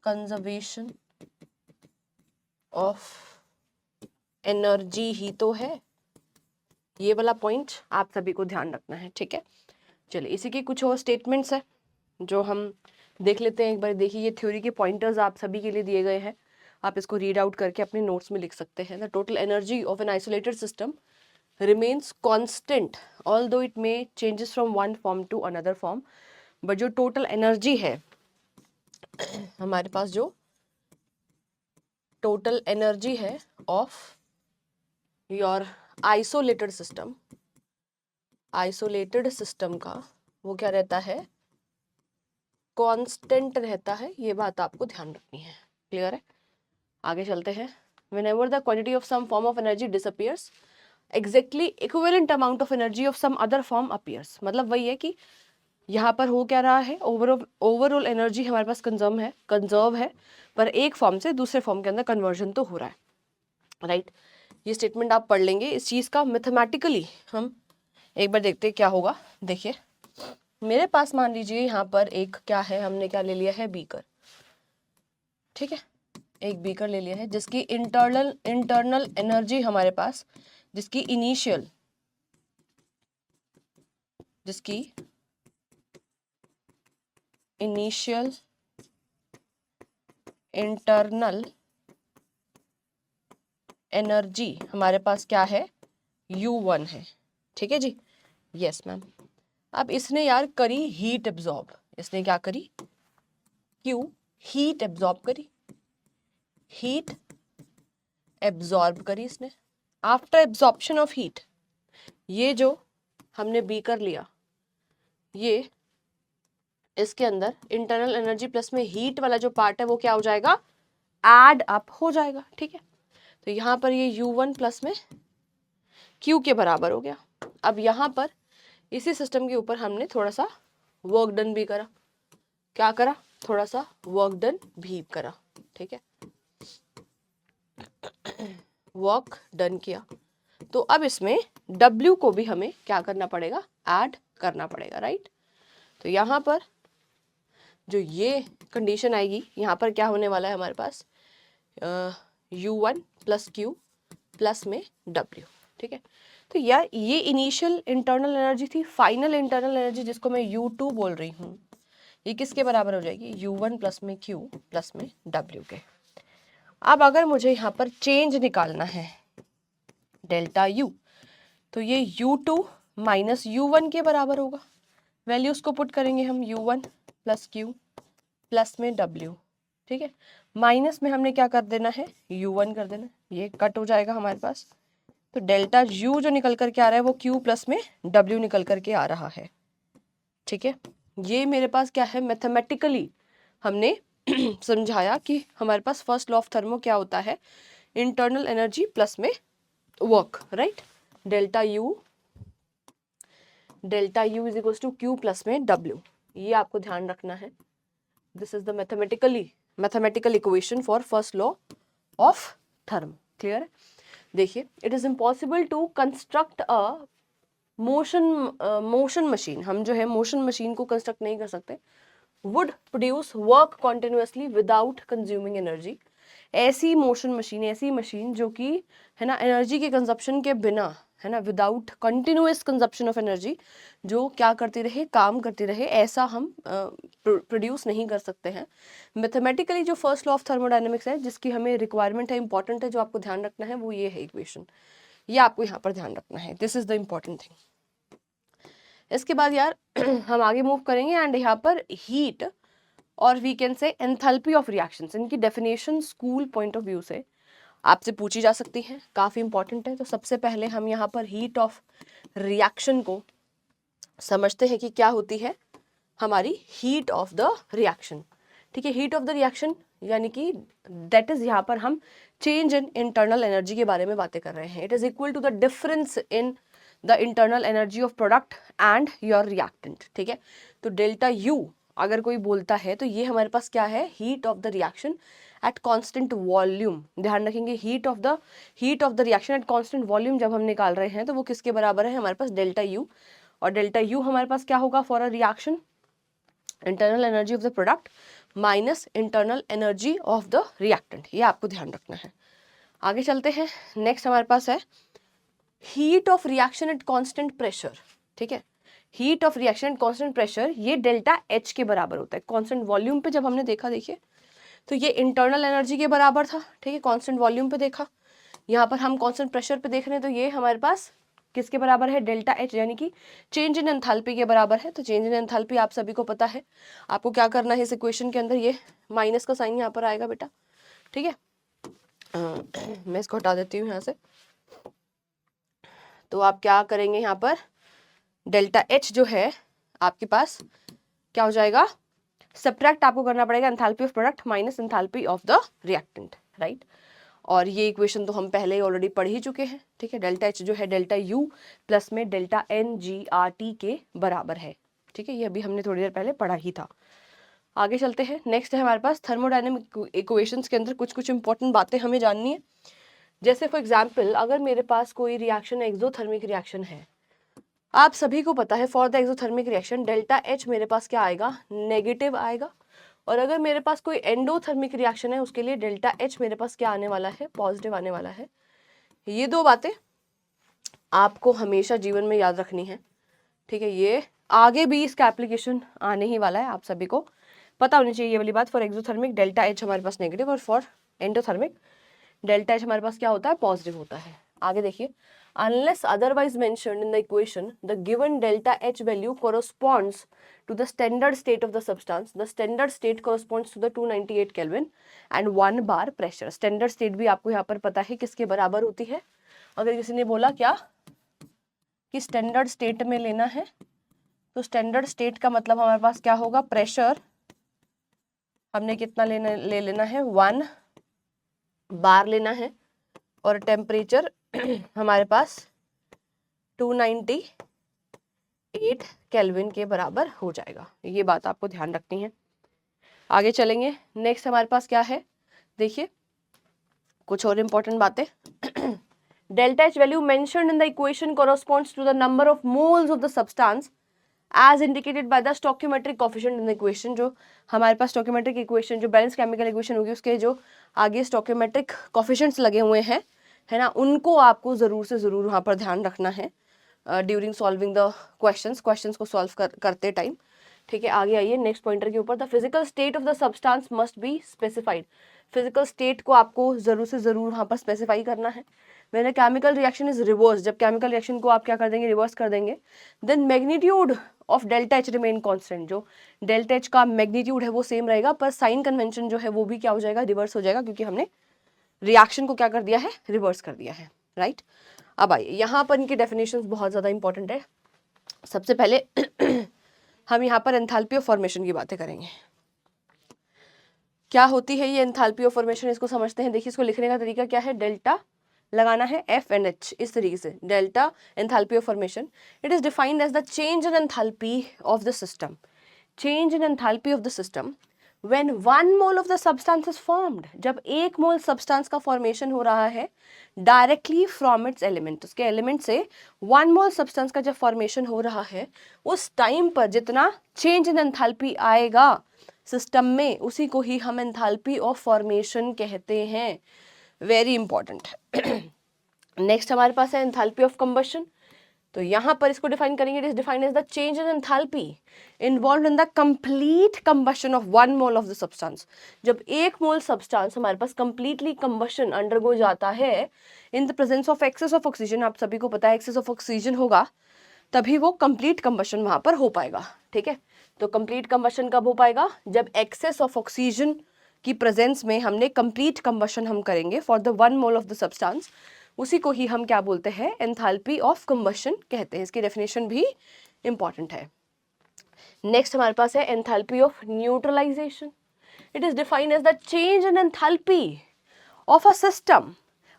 conservation of energy ही तो है। ये वाला पॉइंट आप सभी को ध्यान रखना है। ठीक है, चलिए इसी के कुछ और स्टेटमेंट्स है जो हम देख लेते हैं एक बार। देखिए ये थ्योरी के पॉइंटर्स आप सभी के लिए दिए गए हैं, आप इसको रीड आउट करके अपने नोट्स में लिख सकते हैं। The total energy of an isolated system remains constant although it may changes from one form to another form, but जो टोटल एनर्जी है हमारे पास, जो टोटल एनर्जी है ऑफ योर आइसोलेटेड सिस्टम का वो क्या रहता है, कांस्टेंट रहता है। ये बात आपको ध्यान रखनी है। क्लियर है? आगे चलते हैं। whenever the quantity of some form of energy disappears exactly equivalent amount of energy of some other form appears। मतलब वही है कि यहाँ पर हो क्या रहा है, ओवरऑल एनर्जी हमारे पास कंजर्व है, पर एक फॉर्म से दूसरे फॉर्म के अंदर कन्वर्जन तो हो रहा है। राइट? ये स्टेटमेंट आप पढ़ लेंगे। इस चीज का मैथमेटिकली हम एक बार देखते हैं क्या होगा। देखिए मेरे पास मान लीजिए यहाँ पर एक क्या है, हमने क्या ले लिया है, बीकर। ठीक है, एक बीकर ले लिया है जिसकी इंटरनल एनर्जी हमारे पास, जिसकी इनिशियल इंटरनल एनर्जी हमारे पास क्या है, U1 है। ठीक है जी, यस मैम। अब इसने यार करी हीट एब्जॉर्ब, इसने क्या करी, क्यों, हीट एब्जॉर्ब करी, हीट एब्जॉर्ब करी इसने। आफ्टर एब्जॉर्प्शन ऑफ हीट, ये जो हमने बीकर लिया, ये इसके अंदर इंटरनल एनर्जी प्लस में हीट वाला जो पार्ट है वो क्या हो जाएगा, ऐड अप हो जाएगा। ठीक है, तो यहाँ पर ये U1 प्लस में Q के बराबर हो गया। अब यहाँ पर इसी सिस्टम के ऊपर हमने थोड़ा सा वर्क डन भी करा, क्या करा, थोड़ा सा वर्क डन भी करा। ठीक है, वर्क डन किया, तो अब इसमें W को भी हमें क्या करना पड़ेगा, ऐड करना पड़ेगा, राइट। तो यहाँ पर जो ये कंडीशन आएगी, यहाँ पर क्या होने वाला है हमारे पास, U1 प्लस Q प्लस में W। ठीक है, तो यार ये इनिशियल इंटरनल एनर्जी थी, फाइनल इंटरनल एनर्जी जिसको मैं U2 बोल रही हूँ, ये किसके बराबर हो जाएगी, U1 प्लस में Q प्लस में W के। अब अगर मुझे यहाँ पर चेंज निकालना है डेल्टा U, तो ये U2 माइनस U1 के बराबर होगा। वैल्यूज को पुट करेंगे हम, U1 प्लस Q प्लस में W। ठीक है, माइनस में हमने क्या कर देना है, U1 कर देना, ये कट हो जाएगा हमारे पास। तो डेल्टा U जो निकल करके आ रहा है वो Q प्लस में W निकल करके आ रहा है। ठीक है, ये मेरे पास क्या है, मैथमेटिकली हमने समझाया कि हमारे पास फर्स्ट लॉ ऑफ थर्मो क्या होता है, इंटरनल एनर्जी प्लस में work, right. Delta U is equals to Q plus में W, ये आपको ध्यान रखना है। This is the mathematical equation for first law of thermo. Clear है। देखिए, it is impossible to construct a motion machine, हम जो है मोशन मशीन को कंस्ट्रक्ट नहीं कर सकते, would produce work continuously without consuming energy. ऐसी मोशन मशीन, ऐसी मशीन जो कि है ना एनर्जी के कंजप्शन के बिना, है ना, without continuous consumption of energy, जो क्या करती रहे, काम करती रहे, ऐसा हम प्रोड्यूस नहीं कर सकते हैं। मैथमेटिकली जो फर्स्ट लॉ ऑफ थर्मोडायनेमिक्स है, जिसकी हमें रिक्वायरमेंट है, इंपॉर्टेंट है, जो आपको ध्यान रखना है, वो ये है इक्वेशन, ये आपको यहाँ पर ध्यान रखना है। This is the important thing. इसके बाद यार हम आगे मूव करेंगे एंड यहाँ पर हीट और we can say enthalpy of reactions, इनकी definition school point of view से आपसे पूछी जा सकती है, काफ़ी इंपॉर्टेंट है। तो सबसे पहले हम यहाँ पर हीट ऑफ रिएक्शन को समझते हैं कि क्या होती है हमारी हीट ऑफ द रिएक्शन। ठीक है, हीट ऑफ द रिएक्शन यानी कि दैट इज, यहाँ पर हम चेंज इन इंटरनल एनर्जी के बारे में बातें कर रहे हैं। It is equal to the difference in the internal energy of product and your reactant. ठीक है, तो डेल्टा U अगर कोई बोलता है तो ये हमारे पास क्या है, heat of the reaction at constant volume. ध्यान रखेंगे, heat of the reaction at constant volume जब हम निकाल रहे हैं तो वो किसके बराबर है, हमारे पास डेल्टा U। और डेल्टा U हमारे पास क्या होगा for a reaction, internal energy of the product minus internal energy of the reactant, ये आपको ध्यान रखना है। आगे चलते हैं, नेक्स्ट हमारे पास है heat of reaction at constant pressure. ठीक है, heat of reaction at constant pressure, ये डेल्टा H के बराबर होता है। कांस्टेंट वॉल्यूम पे जब हमने देखा, देखिए तो ये इंटरनल एनर्जी के बराबर था। ठीक है, कांस्टेंट वॉल्यूम पे देखा, यहाँ पर हम कांस्टेंट प्रेशर पे देख रहे हैं तो ये हमारे पास किसके बराबर है, डेल्टा H, यानी कि चेंज इन एंथैल्पी के बराबर है। तो चेंज इन एंथैल्पी आप सभी को पता है, आपको क्या करना है इस इक्वेशन के अंदर, ये माइनस का साइन यहाँ पर आएगा बेटा। ठीक है, मैं इसको हटा देती हूँ यहाँ से। तो आप क्या करेंगे, यहाँ पर डेल्टा H जो है आपके पास क्या हो जाएगा, सब्ट्रैक्ट आपको करना पड़ेगा enthalpy of product minus enthalpy of the reactant, right. और ये इक्वेशन तो हम पहले ही ऑलरेडी पढ़ ही चुके हैं। ठीक है, डेल्टा H जो है डेल्टा U प्लस में डेल्टा NGRT के बराबर है। ठीक है, ये अभी हमने थोड़ी देर पहले पढ़ा ही था। आगे चलते हैं, नेक्स्ट है हमारे पास थर्मोडायनेमिक इक्वेशंस के अंदर कुछ इंपॉर्टेंट बातें हमें जाननी है। जैसे फॉर एग्जाम्पल, अगर मेरे पास कोई रिएक्शन एक्सोथर्मिक रिएक्शन है, आप सभी को पता है for the exothermic reaction delta H मेरे पास क्या आएगा, नेगेटिव आएगा, और अगर मेरे पास कोई एंडोथर्मिक रिएक्शन है उसके लिए डेल्टा एच मेरे पास क्या आने वाला है, पॉजिटिव आने वाला है। ये दो बातें आपको हमेशा जीवन में याद रखनी है, ठीक है। ये आगे भी इसका एप्लीकेशन आने ही वाला है, आप सभी को पता होनी चाहिए ये वाली बात। फॉर एक्सोथर्मिक डेल्टा एच हमारे पास नेगेटिव और फॉर एंडोथर्मिक डेल्टा एच हमारे पास क्या होता है, पॉजिटिव होता है। आगे देखिए, unless otherwise mentioned in the equation, the given delta H value corresponds to the standard state of the substance. The standard state corresponds to the 298 Kelvin and 1 bar pressure. Standard state भी आपको यहाँ पर पता है किसके बराबर होती है। अगर किसी ने बोला क्या कि स्टैंडर्ड स्टेट में लेना है, तो स्टैंडर्ड स्टेट का मतलब हमारे पास क्या होगा, प्रेशर हमने कितना ले लेना है, 1 बार लेना है, और टेम्परेचर हमारे पास 298 केल्विन के बराबर हो जाएगा। ये बात आपको ध्यान रखनी है। आगे चलेंगे, नेक्स्ट हमारे पास क्या है, देखिए कुछ और इंपॉर्टेंट बातें। Delta H value mentioned in the equation corresponds to the number of moles of the substance as indicated by the stoichiometric coefficient in the equation. जो हमारे पास स्टोइकियोमेट्रिक इक्वेशन, जो बैलेंस केमिकल इक्वेशन होगी, उसके जो आगे स्टोइकियोमेट्रिक कोफिशिएंट्स लगे हुए हैं, है ना, उनको आपको ज़रूर से ज़रूर वहाँ पर ध्यान रखना है ड्यूरिंग सॉल्विंग द क्वेश्चंस को सॉल्व करते टाइम, ठीक है। आगे आइए नेक्स्ट पॉइंटर के ऊपर, the physical state of the substance must be specified. Physical state को आपको ज़रूर से ज़रूर वहाँ पर स्पेसिफाई करना है। मैंने केमिकल रिएक्शन इज रिवर्स, जब केमिकल रिएक्शन को आप क्या कर देंगे, रिवर्स कर देंगे, then magnitude of delta H remain constant. जो डेल्टा एच का मैग्नीट्यूड है वो सेम रहेगा, पर साइन कन्वेंशन जो है वो भी क्या हो जाएगा, रिवर्स हो जाएगा, क्योंकि हमने रिएक्शन को क्या कर दिया है, रिवर्स कर दिया है, राइट। अब आइए यहाँ पर इनकी डेफिनेशंस बहुत ज़्यादा इंपॉर्टेंट है। सबसे पहले हम यहाँ पर एंथैल्पी ऑफ फॉर्मेशन की बातें करेंगे। क्या होती है ये एंथैल्पी ऑफ फॉर्मेशन, इसको समझते हैं। देखिए इसको लिखने का तरीका क्या है, डेल्टा लगाना है एफ एंड एच, इस तरीके से delta enthalpy of formation. It is defined as the change in enthalpy of the system, change in enthalpy of the system when 1 mole of the substance is formed, जब 1 मोल सब्सटेंस का फॉर्मेशन हो रहा है डायरेक्टली फ्रॉम इट्स एलिमेंट, उसके एलिमेंट से 1 मोल सब्सटेंस का जब फॉर्मेशन हो रहा है, उस टाइम पर जितना चेंज इन एंथैल्पी आएगा सिस्टम में, उसी को ही हम एंथैल्पी ऑफ फॉर्मेशन कहते हैं। Very important. नेक्स्ट हमारे पास है एंथैल्पी ऑफ कंबशन। तो यहाँ पर इसको डिफाइन करेंगे, it is defined as the change in enthalpy involved in the complete combustion of 1 mole of the substance. जब 1 मोल सब्सटेंस हमारे पास कंप्लीटली कंबशन अंडरगो जाता है in the presence of excess of oxygen, आप सभी को पता है एक्सेस ऑफ ऑक्सीजन होगा तभी वो कंप्लीट कंबशन वहां पर हो पाएगा, ठीक है। तो कंप्लीट कंबशन कब हो पाएगा, जब एक्सेस ऑफ ऑक्सीजन की प्रेजेंस में हमने कंप्लीट कंबशन हम करेंगे for the 1 mole of the substance, उसी को ही हम क्या बोलते हैं, एंथैल्पी ऑफ कंबशन कहते हैं। इसकी डेफिनेशन भी इंपॉर्टेंट है। नेक्स्ट हमारे पास है enthalpy of neutralization. It is defined as the change in enthalpy of a system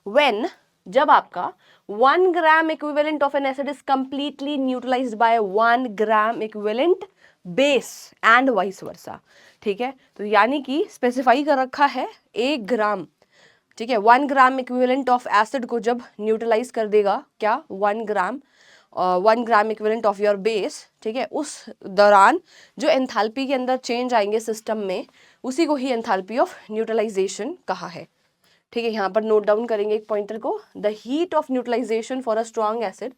when, जब आपका 1 gram equivalent of an acid is completely neutralized by 1 gram equivalent base and vice versa, ठीक है। तो यानी कि स्पेसिफाई कर रखा है 1 ग्राम, ठीक है, 1 ग्राम इक्विवेलेंट ऑफ एसिड को जब न्यूट्रलाइज कर देगा क्या, 1 gram equivalent of your base, ठीक है, उस दौरान जो एंथैल्पी के अंदर चेंज आएंगे सिस्टम में, उसी को ही एंथैल्पी ऑफ न्यूट्रलाइजेशन कहा है, ठीक है। यहाँ पर नोट डाउन करेंगे एक पॉइंटर को, the heat of neutralization for a strong acid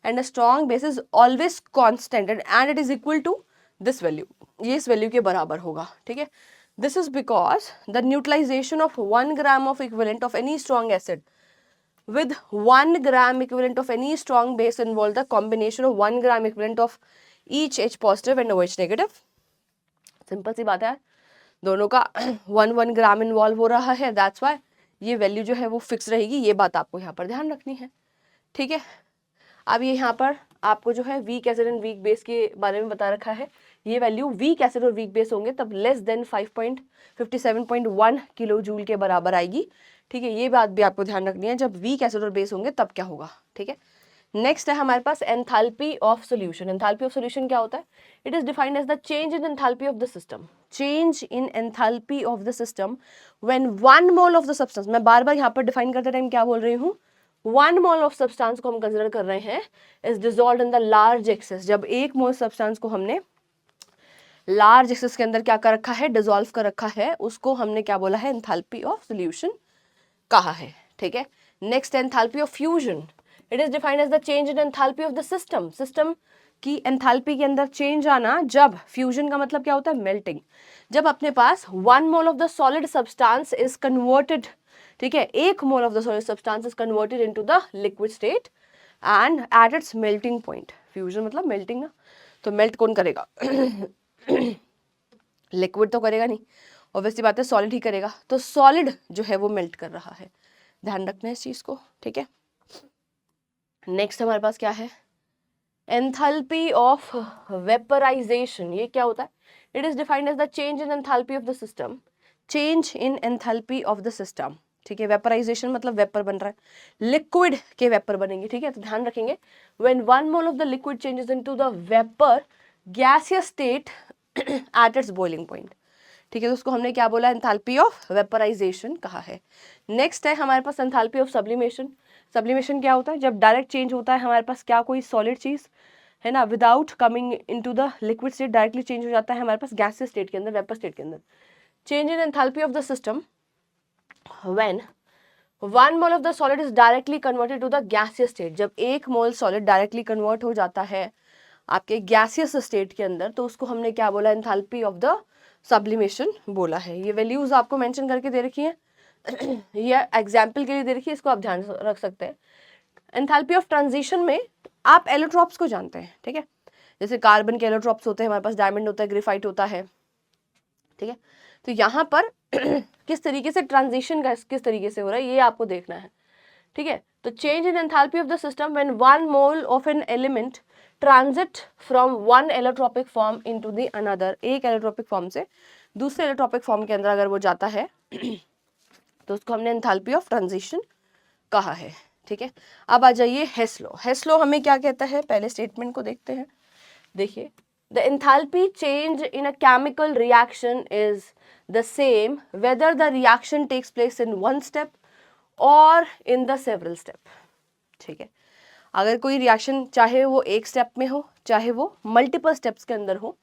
and a strong base is always constant and it is equal to this value, ये इस वैल्यू के बराबर होगा, ठीक है। This is because the neutralization of 1 gram of equivalent of any strong acid with 1 gram equivalent of any strong base involve the combination of 1 gram equivalent of each H positive and OH negative. Simple सी बात है, दोनों का 1 ग्राम इन्वॉल्व हो रहा है, दैट्स वाई ये वैल्यू जो है वो फिक्स रहेगी। ये बात आपको यहाँ पर ध्यान रखनी है, ठीक है। अब ये यहाँ पर आपको जो है weak acid and weak base के बारे में बता रखा है। ये वैल्यू वीक एसिड और वीक बेस होंगे तब लेस देन 5.57.1 किलो जूल के बराबर आएगी, ठीक है। ये बात भी आपको ध्यान रखनी है, जब वीक एसिड और बेस होंगे तब क्या होगा, ठीक है। नेक्स्ट है हमारे पास enthalpy of solution. Enthalpy of solution क्या होता है, it is defined as the change in enthalpy of the system, change in enthalpy of the system when 1 mole of the substance, मैं बार बार यहाँ पर डिफाइन करते टाइम क्या बोल रही हूँ, 1 मोल ऑफ सब्सटेंस को हम कंसिडर कर रहे हैं is dissolved in the large access, जब 1 मोल सब्सटेंस को हमने लार्ज एक्सेस के अंदर क्या कर रखा है, डिसॉल्व कर रखा है, उसको हमने क्या बोला है, एंथैल्पी ऑफ सॉल्यूशन कहा है। ठीक है, next enthalpy of fusion, it is defined as the change in enthalpy of the system. System की एंथैल्पी के अंदर चेंज आना, जब फ्यूजन का मतलब क्या होता है, मेल्टिंग, जब अपने पास 1 mole of the solid substance is converted, ठीक है, 1 mole of the solid substance is converted into the liquid state and at its melting point. Fusion मतलब मेल्टिंग ना, तो मेल्ट कौन करेगा लिक्विड तो करेगा नहीं, ऑब्वियसली बात है सॉलिड ही करेगा, तो सॉलिड जो है वो मेल्ट कर रहा है, ध्यान रखना है इस चीज को। ठीक है, नेक्स्ट हमारे पास क्या है, एंथैल्पी ऑफ वेपराइजेशन। ये क्या होता है, it is defined as the change in enthalpy of the system, change in enthalpy of the system. ठीक है, वेपराइजेशन मतलब वेपर बन रहा है, लिक्विड के वेपर बनेंगे। ठीक है, तो ध्यान रखेंगे, when 1 mole of the liquid changes into the vapour gaseous state at its boiling point. ठीक है, तो उसको हमने क्या बोला, एंथैल्पी ऑफ वेपराइजेशन कहा है। नेक्स्ट है हमारे पास एंथैल्पी ऑफ सब्लिमेशन। सब्लिमेशन क्या होता है, जब डायरेक्ट चेंज होता है हमारे पास क्या, कोई सॉलिड चीज है ना, without coming into the liquid state directly change हो जाता है हमारे पास गैसियस स्टेट के अंदर, वेपर स्टेट के अंदर। Change in enthalpy of the system when 1 mole of the solid is directly converted to the gaseous state, जब 1 मोल सॉलिड डायरेक्टली कन्वर्ट हो जाता है आपके गैसियस स्टेट के अंदर, तो उसको हमने क्या बोला, एंथैल्पी ऑफ द सब्लिमेशन बोला है। ये वैल्यूज आपको मेंशन करके दे रखी है ये एग्जाम्पल के लिए दे रखी है, इसको आप ध्यान रख सकते हैं। एंथैल्पी ऑफ ट्रांजिशन में आप एलोट्रॉप्स को जानते हैं, ठीक है, जैसे कार्बन के एलोट्रॉप्स होते हैं हमारे पास, डायमंड होता है, ग्रेफाइट होता है। ठीक है, तो यहाँ पर किस तरीके से ट्रांजिशन का किस तरीके से हो रहा है ये आपको देखना है। ठीक है, तो change in enthalpy of the system when 1 mole of an element transit from one allotropic form into the another, एक एलोट्रोपिक फॉर्म से दूसरे एलोट्रोपिक फॉर्म के अंदर अगर वो जाता है तो उसको हमने एंथैल्पी ऑफ ट्रांजिशन कहा है। ठीक है, अब आ जाइए हेस लॉ। हेस लॉ हमें क्या कहता है, पहले स्टेटमेंट को देखते हैं। देखिए, the enthalpy change in a chemical reaction is the same whether the reaction takes place in one step और इन द सेवरल स्टेप। ठीक है, अगर कोई रिएक्शन चाहे वो एक स्टेप में हो चाहे वो मल्टीपल स्टेप्स के अंदर हो,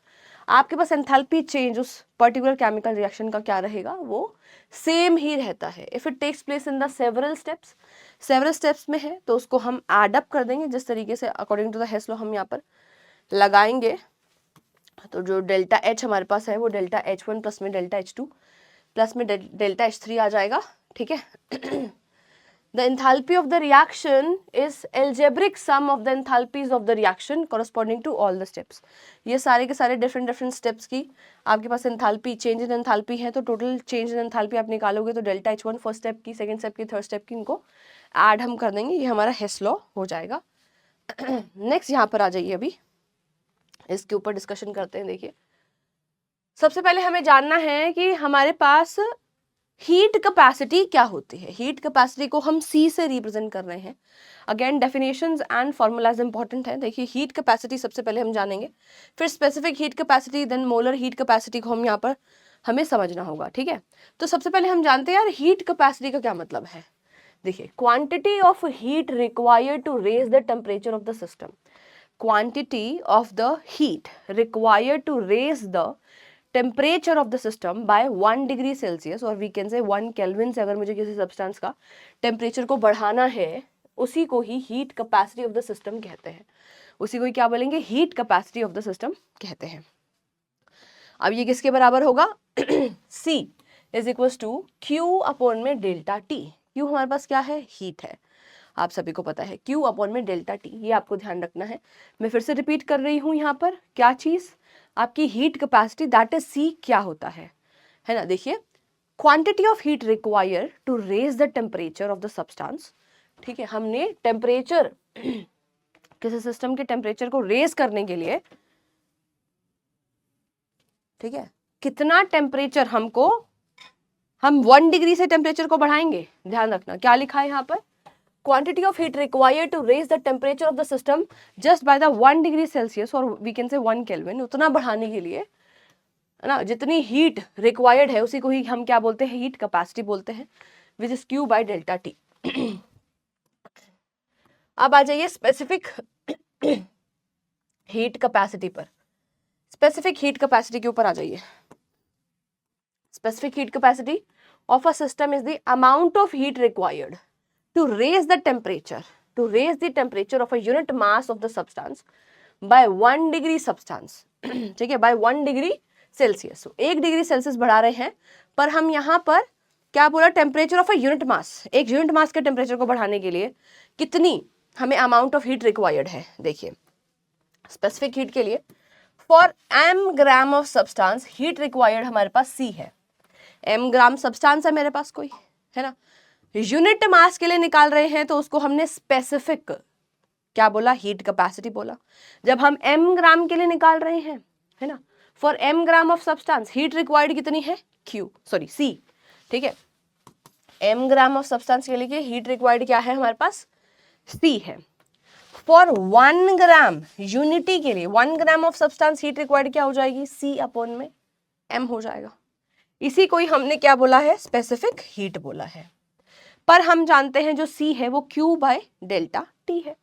आपके पास एंथैल्पी चेंज उस पर्टिकुलर केमिकल रिएक्शन का क्या रहेगा, वो सेम ही रहता है। If it takes place in the several steps में है तो उसको हम एड अप कर देंगे, जिस तरीके से अकॉर्डिंग टू द हेस लॉ हम यहाँ पर लगाएंगे। तो जो डेल्टा एच हमारे पास है वो डेल्टा H1 प्लस में डेल्टा H2 प्लस में डेल्टा H3 आ जाएगा। ठीक है, the enthalpy of the reaction is algebraic sum of the enthalpies of the reaction corresponding to all the steps। ये सारे के सारे डिफरेंट स्टेप्स की आपके पास एंथैल्पी, चेंज इन एंथैल्पी है, तो टोटल चेंज इन एंथैल्पी आप निकालोगे तो डेल्टा H1 फर्स्ट स्टेप की, सेकंड स्टेप की, थर्ड स्टेप की, इनको ऐड हम कर देंगे, ये हमारा हेस लॉ हो जाएगा। नेक्स्ट यहाँ पर आ जाइए, अभी इसके ऊपर डिस्कशन करते हैं। देखिए, सबसे पहले हमें जानना है कि हमारे पास हीट कैपेसिटी क्या होती है। हीट कैपेसिटी को हम C से रिप्रेजेंट कर रहे हैं। Again definitions and formulas important है। देखिए, हीट कैपेसिटी सबसे पहले हम जानेंगे, फिर specific heat capacity, then molar heat capacity को हम यहाँ पर हमें समझना होगा। ठीक है, तो सबसे पहले हम जानते हैं यार हीट कैपेसिटी का क्या मतलब है। देखिए, quantity of heat required to raise the temperature of the system, quantity of the heat required to raise the temperature of the system by 1 degree Celsius और वी कैन से 1 केल्विन से अगर मुझे किसी सब्सटेंस का टेम्परेचर को बढ़ाना है, उसी को ही heat capacity of the system कहते हैं। उसी को ही क्या बोलेंगे, heat capacity of the system कहते हैं। अब ये किसके बराबर होगा, C is equals to Q upon में डेल्टा T। Q हमारे पास क्या है, हीट है, आप सभी को पता है, Q अपॉन में डेल्टा T, ये आपको ध्यान रखना है। मैं फिर से रिपीट कर रही हूँ यहाँ पर, क्या चीज़, आपकी heat capacity, that is C क्या होता है ना। देखिए, quantity of heat required to raise the temperature of the substance. ठीक है, हमने टेम्परेचर किसी सिस्टम के टेम्परेचर को रेज करने के लिए, ठीक है, कितना टेम्परेचर हमको, हम 1 डिग्री से टेम्परेचर को बढ़ाएंगे। ध्यान रखना क्या लिखा है यहाँ पर, quantity of heat required to raise the temperature of the system just by the 1 degree Celsius or we can say 1 Kelvin, उतना बढ़ाने के लिए है ना, जितनी हीट रिक्वायर्ड है उसी को ही हम क्या बोलते हैं, हीट कैपेसिटी बोलते हैं, which is Q by delta T। अब आ जाइए स्पेसिफिक हीट कैपेसिटी पर। स्पेसिफिक हीट कैपेसिटी के ऊपर आ जाइए। Specific heat capacity of a system is the amount of heat required to raise the temperature of a unit mass of the substance by 1 degree substance ठीक है, by 1 degree Celsius। 1 degree Celsius बढ़ा रहे हैं, पर हम यहाँ पर क्या बोला, temperature of a unit mass, एक यूनिट मास के टेम्परेचर को बढ़ाने के लिए कितनी हमें अमाउंट ऑफ हीट रिक्वायर्ड है। देखिए स्पेसिफिक हीट के लिए for m gram of substance heat required हमारे पास C है, m ग्राम सब्सटेंस है मेरे पास कोई, है ना। यूनिट मास के लिए निकाल रहे हैं तो उसको हमने स्पेसिफिक क्या बोला, हीट कैपेसिटी बोला। जब हम m ग्राम के लिए निकाल रहे हैं, है ना, for m gram of substance heat required कितनी है, C, ठीक है। m ग्राम ऑफ सब्सटेंस के लिए हीट रिक्वायर्ड क्या है हमारे पास, C है। फॉर 1 ग्राम यूनिटी के लिए 1 gram of substance heat required क्या हो जाएगी, C अपॉन में m हो जाएगा। इसी को ही हमने क्या बोला है, स्पेसिफिक हीट बोला है। पर हम जानते हैं जो C है वो Q बाय डेल्टा T है,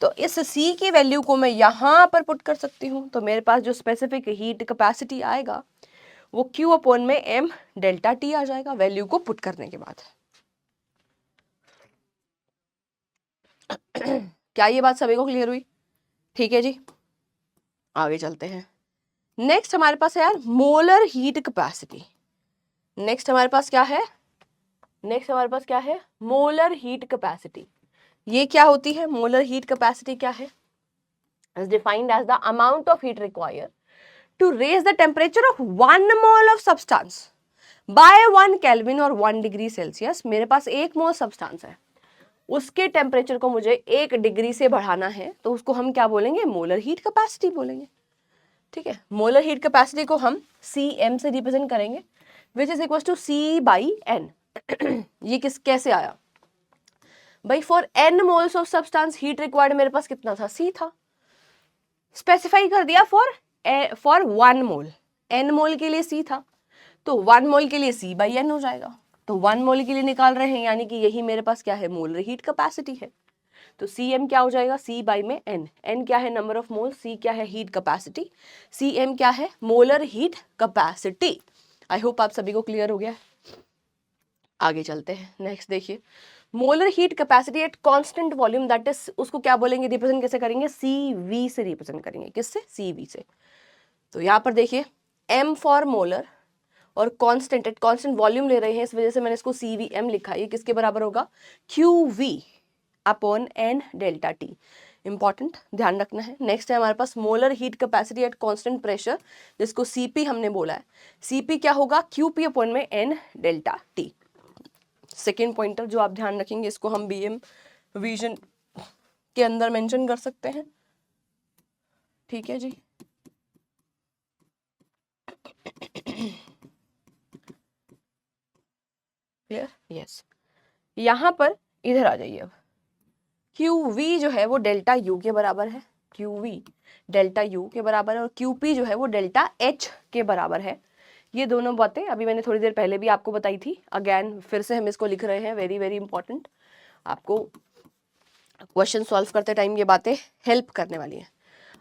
तो इस C की वैल्यू को मैं यहां पर पुट कर सकती हूं, तो मेरे पास जो स्पेसिफिक हीट कैपेसिटी आएगा वो Q अपॉन में m डेल्टा T आ जाएगा वैल्यू को पुट करने के बाद। क्या ये बात सभी को क्लियर हुई? ठीक है जी, आगे चलते हैं। नेक्स्ट हमारे पास है यार मोलर हीट कैपेसिटी। नेक्स्ट हमारे पास क्या है, मोलर हीट कैपेसिटी। ये क्या होती है, मोलर हीट कैपेसिटी क्या है, is defined as the amount of heat required to raise the temperature of 1 mole of substance by 1 kelvin और 1 डिग्री सेल्सियस। मेरे पास 1 मोल सब्सटेंस है, उसके टेम्परेचर को मुझे 1 डिग्री से बढ़ाना है, तो उसको हम क्या बोलेंगे, मोलर हीट कैपेसिटी बोलेंगे। ठीक है, मोलर हीट कैपेसिटी को हम Cm से रिप्रेजेंट करेंगे, which is equal to C by N। ये कैसे आया भाई, for n moles of substance heat required मेरे पास कितना था, C था, स्पेसिफाई कर दिया फॉर 1 मोल, n मोल के लिए C था, तो 1 मोल के लिए C बाई N हो जाएगा। तो 1 मोल के लिए निकाल रहे हैं, यानी कि यही मेरे पास क्या है, मोलर हीट कैपेसिटी है। तो Cm क्या हो जाएगा, C बाई में N। N क्या है, नंबर ऑफ मोल, C क्या है, हीट कैपेसिटी, Cm क्या है, molar heat capacity. I hope आप सभी को क्लियर हो गया है। आगे चलते हैं, नेक्स्ट देखिए, molar heat capacity at constant volume, that is उसको क्या बोलेंगे, रिप्रेजेंट कैसे करेंगे, Cv से रिप्रेजेंट करेंगे। किससे, Cv से। तो यहाँ पर देखिए m फॉर मोलर और कांस्टेंट, एट कांस्टेंट वॉल्यूम ले रहे हैं, इस वजह से मैंने इसको Cvm लिखा है। ये किसके बराबर होगा, Qv upon N delta T। Important, ध्यान रखना है। नेक्स्ट है हमारे पास molar heat capacity at constant pressure, जिसको Cp हमने बोला है। Cp क्या होगा, Qp अपॉन में N delta T। Second pointer जो आप ध्यान रखेंगे, इसको हम BM विजन के अंदर मेंशन कर सकते हैं। ठीक है जी, क्लियर, यस। यहाँ पर इधर आ जाइए, अब QV जो है वो डेल्टा U के बराबर है, QV डेल्टा U के बराबर है, और QP जो है वो डेल्टा H के बराबर है। ये दोनों बातें अभी मैंने थोड़ी देर पहले भी आपको बताई थी, अगेन फिर से हम इसको लिख रहे हैं, वेरी वेरी इंपॉर्टेंट, आपको क्वेश्चन सॉल्व करते टाइम ये बातें हेल्प करने वाली हैं।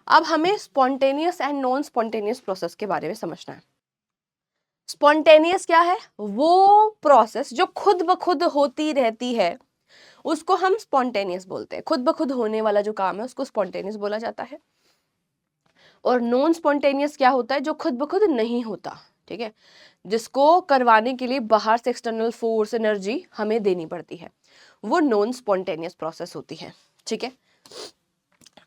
अब हमें spontaneous and non spontaneous process के बारे में समझना है। स्पॉन्टेनियस क्या है, वो प्रोसेस जो खुद ब खुद होती रहती है, उसको हम स्पॉन्टेनियस बोलते हैं। खुद ब खुद होने वाला जो काम है उसको स्पॉन्टेनियस बोला जाता है। और नॉन स्पॉन्टेनियस क्या होता है, जो खुद ब खुद नहीं होता, ठीक है, जिसको करवाने के लिए बाहर से एक्सटर्नल फोर्स एनर्जी हमें देनी पड़ती है, वो नॉन स्पॉन्टेनियस प्रोसेस होती है। ठीक है,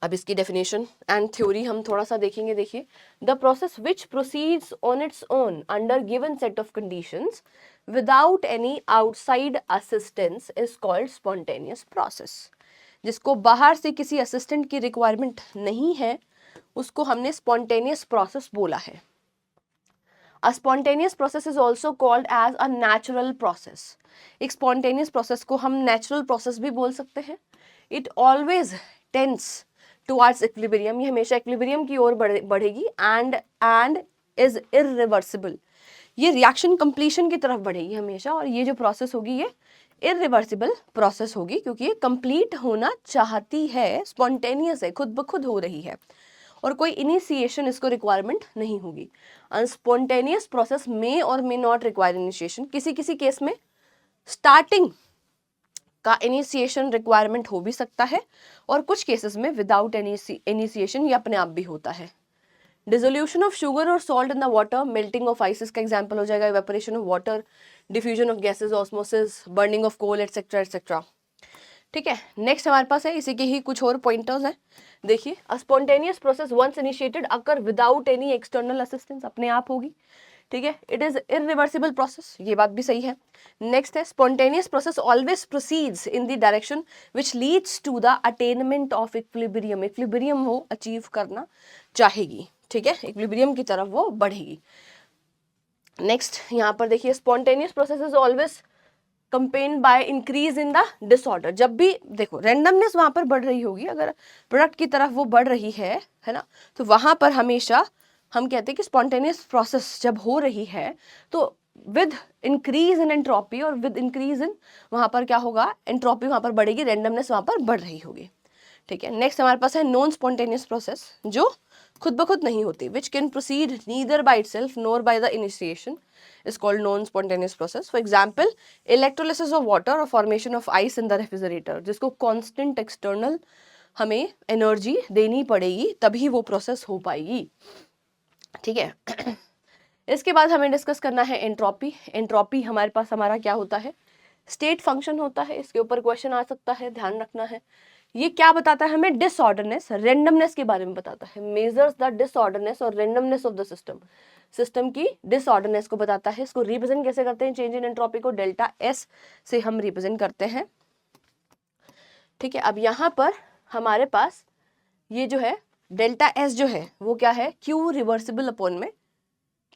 अब इसकी डेफिनेशन एंड थ्योरी हम थोड़ा सा देखेंगे। देखिए, the process which proceeds on its own under given set of conditions without any outside assistance is called spontaneous process. जिसको बाहर से किसी असिस्टेंट की रिक्वायरमेंट नहीं है, उसको हमने स्पॉन्टेनियस प्रोसेस बोला है। A spontaneous process is also called as a natural process. एक spontaneous process को हम natural process भी बोल सकते हैं। It always tends towards equilibrium, ये हमेशा equilibrium की ओर बढ़ेगी, and is irreversible, ये reaction completion की तरफ बढ़ेगी हमेशा, और ये जो process होगी ये irreversible process होगी, क्योंकि ये complete होना चाहती है, spontaneous है, खुद ब खुद हो रही है। और कोई इनिशिएशन इसको रिक्वायरमेंट नहीं होगी। अनस्पॉन्टेनियस प्रोसेस मे और मे नॉट रिक्वायर इनिशिएशन, किसी किसी केस में स्टार्टिंग का इनिशिएशन रिक्वायरमेंट हो भी सकता है और कुछ केसेस में विदाउट इनिशिएशन ये अपने आप भी होता है। डिसोल्यूशन ऑफ शुगर और salt in the water, melting of ice इसका एग्जांपल हो जाएगा, evaporation of water, diffusion of gases, osmosis, burning of coal etcetera etcetera. ठीक है, नेक्स्ट हमारे पास है इसी के ही कुछ और पॉइंटर्स हैं। देखिए, a spontaneous process once initiated occur without any external assistance, अपने आप होगी। ठीक है, इट इज इरिवर्सिबल प्रोसेस, ये बात भी सही है। नेक्स्ट है spontaneous process always proceeds in the direction which leads to the attainment of equilibrium, equilibrium वो अचीव करना चाहेगी। ठीक है, इक्विलिब्रियम की तरफ वो बढ़ेगी। नेक्स्ट यहाँ पर देखिए, spontaneous process is always accompanied by increase in the disorder. जब भी देखो रैंडमनेस वहां पर बढ़ रही होगी, अगर प्रोडक्ट की तरफ वो बढ़ रही है ना, तो वहां पर हमेशा हम कहते हैं कि स्पॉन्टेनियस प्रोसेस जब हो रही है तो विद इंक्रीज इन एंट्रोपी और विद इंक्रीज इन वहां पर क्या होगा, एंट्रोपी वहां पर बढ़ेगी, रैंडमनेस वहां पर बढ़ रही होगी। ठीक है, नेक्स्ट हमारे पास है नॉन स्पॉन्टेनियस प्रोसेस, जो खुद ब खुद नहीं होती, which can proceed neither by itself nor by the initiation is called non-spontaneous process. For example, electrolysis of water or formation of ice in the refrigerator, जिसको constant external हमें एनर्जी देनी पड़ेगी तभी वो प्रोसेस हो पाएगी। ठीक है, इसके बाद हमें डिस्कस करना है एंट्रोपी। एंट्रोपी हमारे पास हमारा क्या होता है, स्टेट फंक्शन होता है, इसके ऊपर क्वेश्चन आ सकता है, ध्यान रखना है। ये क्या बताता है हमें, डिसऑर्डरनेस, रैंडमनेस के बारे में बताता है, मेजर्स द डिसऑर्डरनेस और randomness of the system, system की डिसऑर्डरनेस को बताता है। इसको रिप्रेजेंट कैसे करते हैं, चेंज इन एंट्रोपी को डेल्टा एस से हम रिप्रेजेंट करते हैं। ठीक है, अब यहाँ पर हमारे पास ये जो है डेल्टा एस जो है वो क्या है, क्यू रिवर्सिबल अपॉन में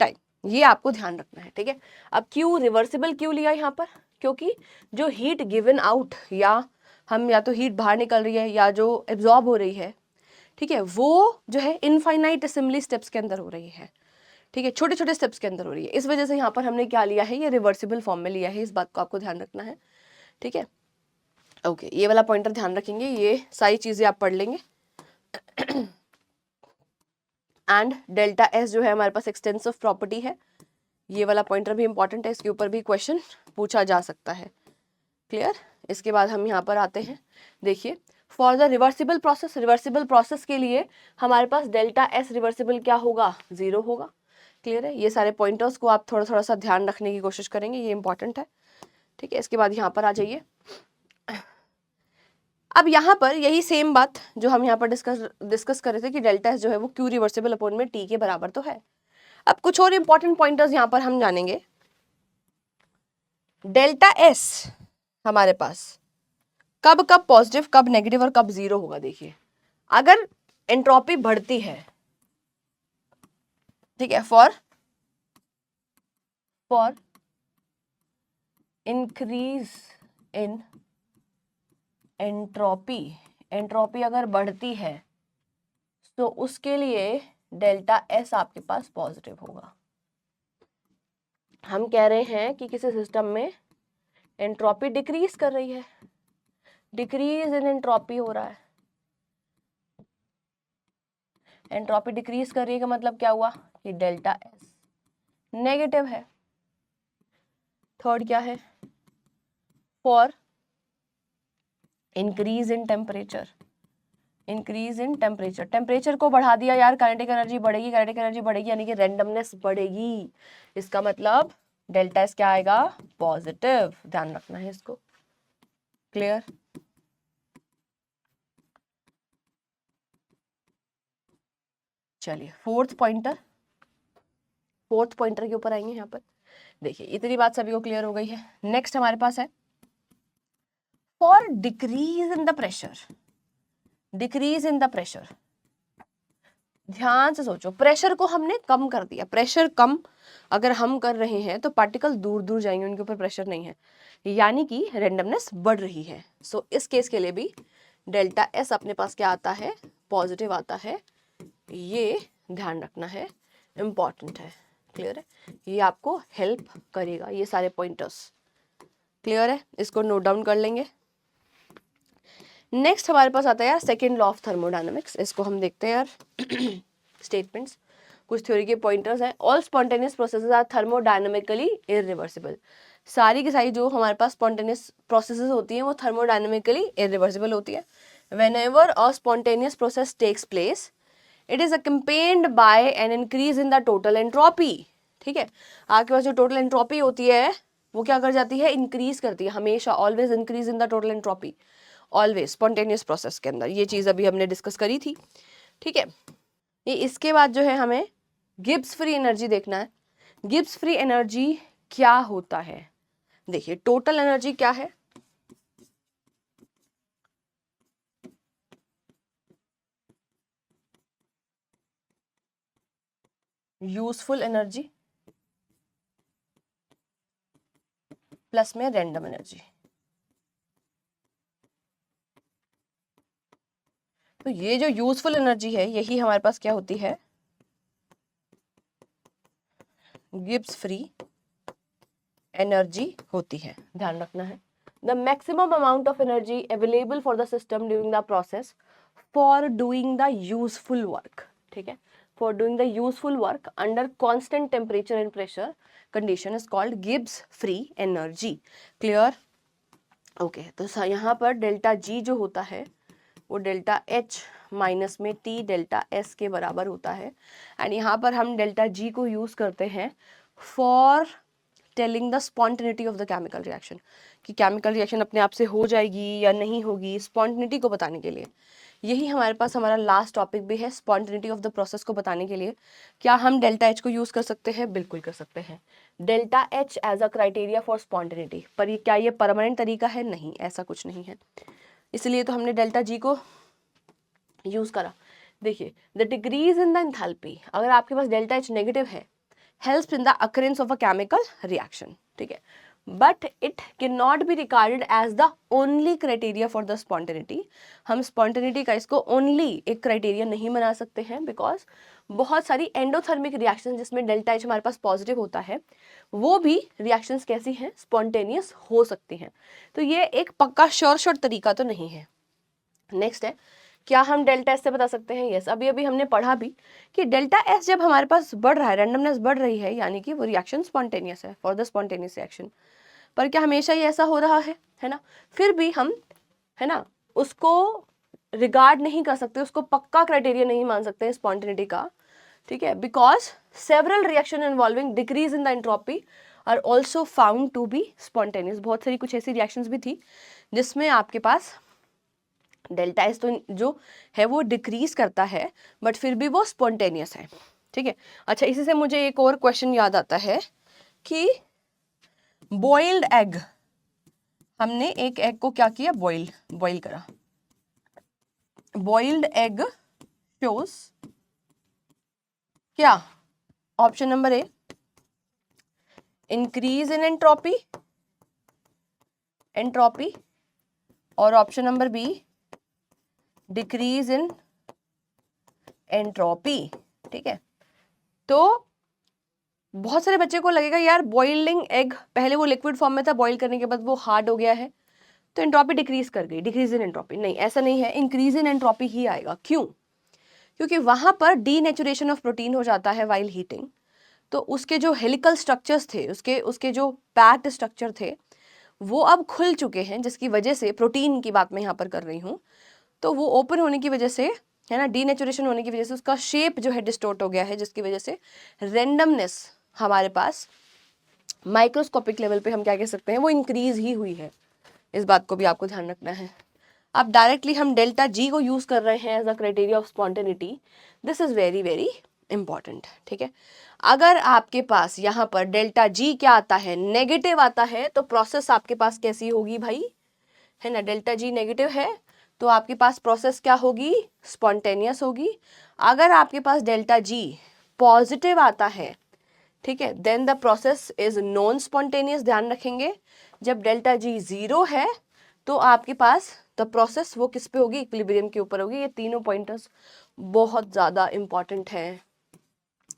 टाइम, ये आपको ध्यान रखना है। ठीक है, अब क्यू रिवर्सिबल क्यों लिया यहाँ पर, क्योंकि जो हीट गिवन आउट, या तो हीट बाहर निकल रही है या जो एब्जॉर्ब हो रही है, ठीक है, वो जो है इनफाइनाइट असेंबली स्टेप्स के अंदर हो रही है। ठीक है, छोटे छोटे स्टेप्स के अंदर हो रही है, इस वजह से यहाँ पर हमने क्या लिया है, ये रिवर्सिबल फॉर्म में लिया है, इस बात को आपको ध्यान रखना है। ठीक है, ओके, ये वाला पॉइंटर ध्यान रखेंगे, ये सारी चीजें आप पढ़ लेंगे। एंड डेल्टा एस जो है हमारे पास एक्सटेंसिव प्रॉपर्टी है, ये वाला पॉइंटर भी इंपॉर्टेंट है, इसके ऊपर भी क्वेश्चन पूछा जा सकता है। क्लियर, इसके बाद हम यहाँ पर आते हैं, देखिए for the reversible process, reversible process के लिए हमारे पास डेल्टा एस रिवर्सिबल क्या होगा, 0 होगा। क्लियर है, ये सारे पॉइंटर्स को आप थोड़ा थोड़ा सा ध्यान रखने की कोशिश करेंगे, ये इंपॉर्टेंट है। ठीक है, इसके बाद यहाँ पर आ जाइए। अब यहाँ पर यही सेम बात जो हम यहाँ पर डिस्कस कर रहे थे कि डेल्टा एस जो है वो क्यू रिवर्सिबल अपॉन में टी के बराबर तो है। अब कुछ और इंपॉर्टेंट पॉइंटर्स यहाँ पर हम जानेंगे। डेल्टा एस हमारे पास कब कब पॉजिटिव, कब नेगेटिव और कब 0 होगा। देखिए, अगर एंट्रोपी बढ़ती है, ठीक है, for increase in entropy, entropy अगर बढ़ती है तो उसके लिए डेल्टा एस आपके पास पॉजिटिव होगा। हम कह रहे हैं कि किसी सिस्टम में एंट्रोपी डिक्रीज कर रही है, डिक्रीज इन एंट्रोपी हो रहा है, एंट्रोपी डिक्रीज कर रही है का मतलब क्या हुआ कि डेल्टा एस नेगेटिव है। थर्ड क्या है, for increase in temperature, increase in temperature, temperature को बढ़ा दिया यार, काइनेटिक एनर्जी बढ़ेगी, काइनेटिक एनर्जी बढ़ेगी यानी कि रैंडमनेस बढ़ेगी, इसका मतलब डेल्टा एस क्या आएगा, पॉजिटिव, ध्यान रखना है इसको। क्लियर, चलिए फोर्थ पॉइंटर के ऊपर आएंगे। यहाँ पर देखिए, इतनी बात सभी को क्लियर हो गई है। नेक्स्ट हमारे पास है for decrease in the pressure, decrease in the pressure, ध्यान से सोचो, प्रेशर को हमने कम कर दिया, प्रेशर कम अगर हम कर रहे हैं तो पार्टिकल दूर दूर जाएंगे, उनके ऊपर प्रेशर नहीं है, यानी कि रैंडमनेस बढ़ रही है। सो इस केस के लिए भी डेल्टा एस अपने पास क्या आता है, पॉजिटिव आता है, ये ध्यान रखना है, इंपॉर्टेंट है। क्लियर है, ये आपको हेल्प करेगा, ये सारे पॉइंटर्स। क्लियर है, इसको नोट डाउन कर लेंगे। नेक्स्ट हमारे पास आता है यार सेकेंड लॉ ऑफ थर्मोडायनेमिक्स, इसको हम देखते हैं यार। स्टेटमेंट्स, कुछ थ्योरी के पॉइंटर्स हैं। All spontaneous processes are thermodynamically irreversible. सारी की सारी जो हमारे पास स्पॉन्टेनियस प्रोसेसेस होती हैं वो थर्मोडायनेमिकली इरिवर्सिबल होती है। Whenever a spontaneous process takes place it is accompanied by an increase in the total entropy. ठीक है, आपके पास जो टोटल एंट्रोपी होती है वो क्या कर जाती है, इंक्रीज करती है, हमेशा always increase in the total entropy, always spontaneous process के अंदर। ये चीज़ अभी हमने डिस्कस करी थी। ठीक है, ये इसके बाद जो है हमें गिब्स फ्री एनर्जी देखना है। गिब्स फ्री एनर्जी क्या होता है, देखिए टोटल एनर्जी क्या है, यूजफुल एनर्जी प्लस में रैंडम एनर्जी। तो ये जो यूजफुल एनर्जी है यही हमारे पास क्या होती है, गिब्स फ्री एनर्जी होती है, ध्यान रखना है। The maximum amount of energy available for the system during the process for doing the useful work. ठीक है, for doing the useful work under constant temperature and pressure condition is called Gibbs free energy. Clear? Okay, तो यहाँ पर डेल्टा जी जो होता है वो डेल्टा एच माइनस में टी डेल्टा एस के बराबर होता है। एंड यहाँ पर हम डेल्टा जी को यूज करते हैं for telling the spontaneity of the chemical reaction, कि केमिकल रिएक्शन अपने आप से हो जाएगी या नहीं होगी, स्पॉन्टेनिटी को बताने के लिए। यही हमारे पास हमारा लास्ट टॉपिक भी है, स्पॉन्टेनिटी ऑफ द प्रोसेस को बताने के लिए। क्या हम डेल्टा एच को यूज कर सकते हैं? बिल्कुल कर सकते हैं, delta H as a criteria for spontaneity. पर ये क्या ये परमानेंट तरीका है? नहीं, ऐसा कुछ नहीं है, इसलिए तो हमने डेल्टा जी को यूज करा। देखिए the decrease in the enthalpy, अगर आपके पास डेल्टा एच नेगेटिव है, helps in the occurrence of a chemical reaction. ठीक है, but it can not be regarded as the only criteria for the spontaneity. हम स्पॉन्टेनिटी का इसको ओनली एक क्राइटेरिया नहीं बना सकते हैं, बिकॉज बहुत सारी एंडोथर्मिक रिएक्शन जिसमें डेल्टा एच हमारे पास पॉजिटिव होता है वो भी रिएक्शंस कैसी हैं, स्पॉन्टेनियस हो सकती हैं। तो ये एक पक्का श्योर तरीका तो नहीं है। नेक्स्ट है, क्या हम डेल्टा एस से बता सकते हैं? यस, अभी अभी हमने पढ़ा भी कि डेल्टा एस जब हमारे पास बढ़ रहा है, रैंडमनेस बढ़ रही है, यानी कि वो रिएक्शन स्पॉन्टेनियस है, फॉर द स्पॉन्टेनियस रिएक्शन। पर क्या हमेशा ही ऐसा हो रहा है ना? फिर भी हम, है ना, उसको रिगार्ड नहीं कर सकते, उसको पक्का क्राइटेरिया नहीं मान सकते स्पॉन्टेनिटी का। ठीक है, because several reaction involving decrease in the entropy are also found to be spontaneous. बहुत सारी कुछ ऐसी रिएक्शंस भी थी जिसमें आपके पास डेल्टा एस तो जो है वो डिक्रीज करता है, बट फिर भी वो स्पॉन्टेनियस है। ठीक है, अच्छा, इसी से मुझे एक और क्वेश्चन याद आता है कि बॉइल्ड एग, हमने एक एग को क्या किया, बॉइल करा। बॉइल्ड एग शोज क्या? Option number A, increase in entropy, और option number B, decrease in entropy. ठीक है, तो बहुत सारे बच्चे को लगेगा यार बॉइलिंग एग पहले वो लिक्विड फॉर्म में था, बॉईल करने के बाद वो हार्ड हो गया है तो एंट्रोपी डिक्रीज कर गई, डिक्रीज इन एंट्रोपी। नहीं, ऐसा नहीं है, इंक्रीज इन एंट्रोपी ही आएगा। क्यों? क्योंकि वहां पर डीनेचुरेशन ऑफ प्रोटीन हो जाता है वाइल हीटिंग, तो उसके जो हेलिकल स्ट्रक्चर्स थे, उसके जो पैक्ड स्ट्रक्चर थे वो अब खुल चुके हैं, जिसकी वजह से प्रोटीन की बात मैं यहाँ पर कर रही हूँ, तो वो ओपन होने की वजह से, है ना, डीनेचुरेशन होने की वजह से उसका शेप जो है डिस्टोर्ट हो गया है, जिसकी वजह से रेंडमनेस हमारे पास माइक्रोस्कोपिक लेवल पे हम क्या कह सकते हैं, वो इंक्रीज ही हुई है। इस बात को भी आपको ध्यान रखना है। अब डायरेक्टली हम डेल्टा जी को यूज कर रहे हैं as a criteria of spontaneity, this is very very important. ठीक है, अगर आपके पास यहाँ पर डेल्टा जी क्या आता है, नेगेटिव आता है, तो प्रोसेस आपके पास कैसी होगी भाई, है ना, डेल्टा जी नेगेटिव है तो आपके पास प्रोसेस क्या होगी, स्पॉन्टेनियस होगी। अगर आपके पास डेल्टा जी पॉजिटिव आता है, ठीक है, then the process is non spontaneous. ध्यान रखेंगे, जब डेल्टा जी जीरो है तो आपके पास द प्रोसेस वो किस पे होगी, इक्विलिब्रियम के ऊपर होगी। ये तीनों पॉइंटर्स बहुत ज़्यादा इंपॉर्टेंट हैं,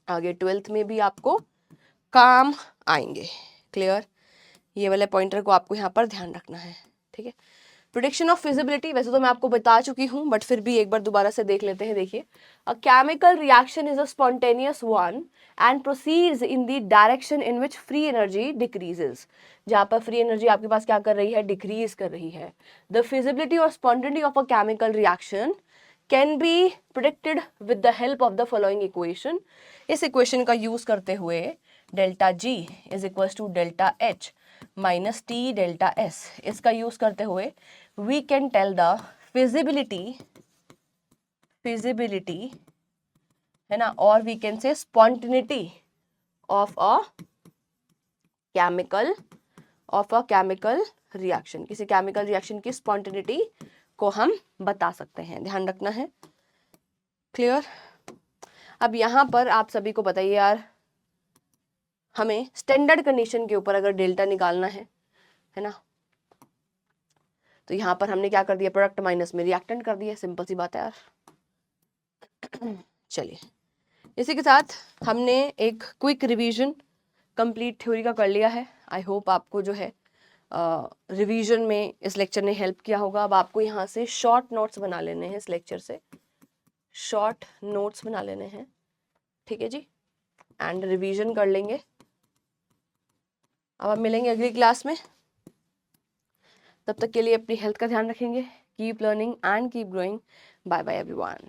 आगे 12th में भी आपको काम आएंगे। क्लियर? ये वाले पॉइंटर को आपको यहाँ पर ध्यान रखना है। ठीक है, प्रिडिक्शन ऑफ फिजिबिलिटी वैसे तो मैं आपको बता चुकी हूँ, बट फिर भी एक बार दोबारा से देख लेते हैं. देखिए, अ chemical reaction is a spontaneous one and proceeds in the direction in which free energy decreases. जहाँ पर फ्री एनर्जी आपके पास क्या कर रही है, डिक्रीज कर रही है. द फिजिबिलिटी और spontaneity of a chemical reaction can be predicted with the help of the following equation. इस इक्वेशन का यूज करते हुए delta G is equal to delta H minus T delta S, इसका यूज करते हुए we can tell the feasibility है ना, और we can say spontaneity of a chemical reaction. किसी chemical reaction की spontaneity को हम बता सकते हैं, ध्यान रखना है. क्लियर? अब यहाँ पर आप सभी को बताइए यार, हमें स्टैंडर्ड कंडीशन के ऊपर अगर डेल्टा निकालना है ना, तो यहाँ पर हमने क्या कर दिया, प्रोडक्ट माइनस में रिएक्टेंट कर दिया. सिंपल सी बात है यार. चलिए, इसी के साथ हमने एक क्विक रिवीजन कंप्लीट थ्योरी का कर लिया है. आई होप आपको जो है रिवीजन में इस लेक्चर ने हेल्प किया होगा. अब आपको यहाँ से शॉर्ट नोट्स बना लेने हैं, इस लेक्चर से शॉर्ट नोट्स बना लेने हैं. ठीक है जी, एंड रिवीजन कर लेंगे. अब हम मिलेंगे अगली क्लास में. तब तक के लिए अपनी हेल्थ का ध्यान रखेंगे. Keep learning and keep growing. Bye bye everyone.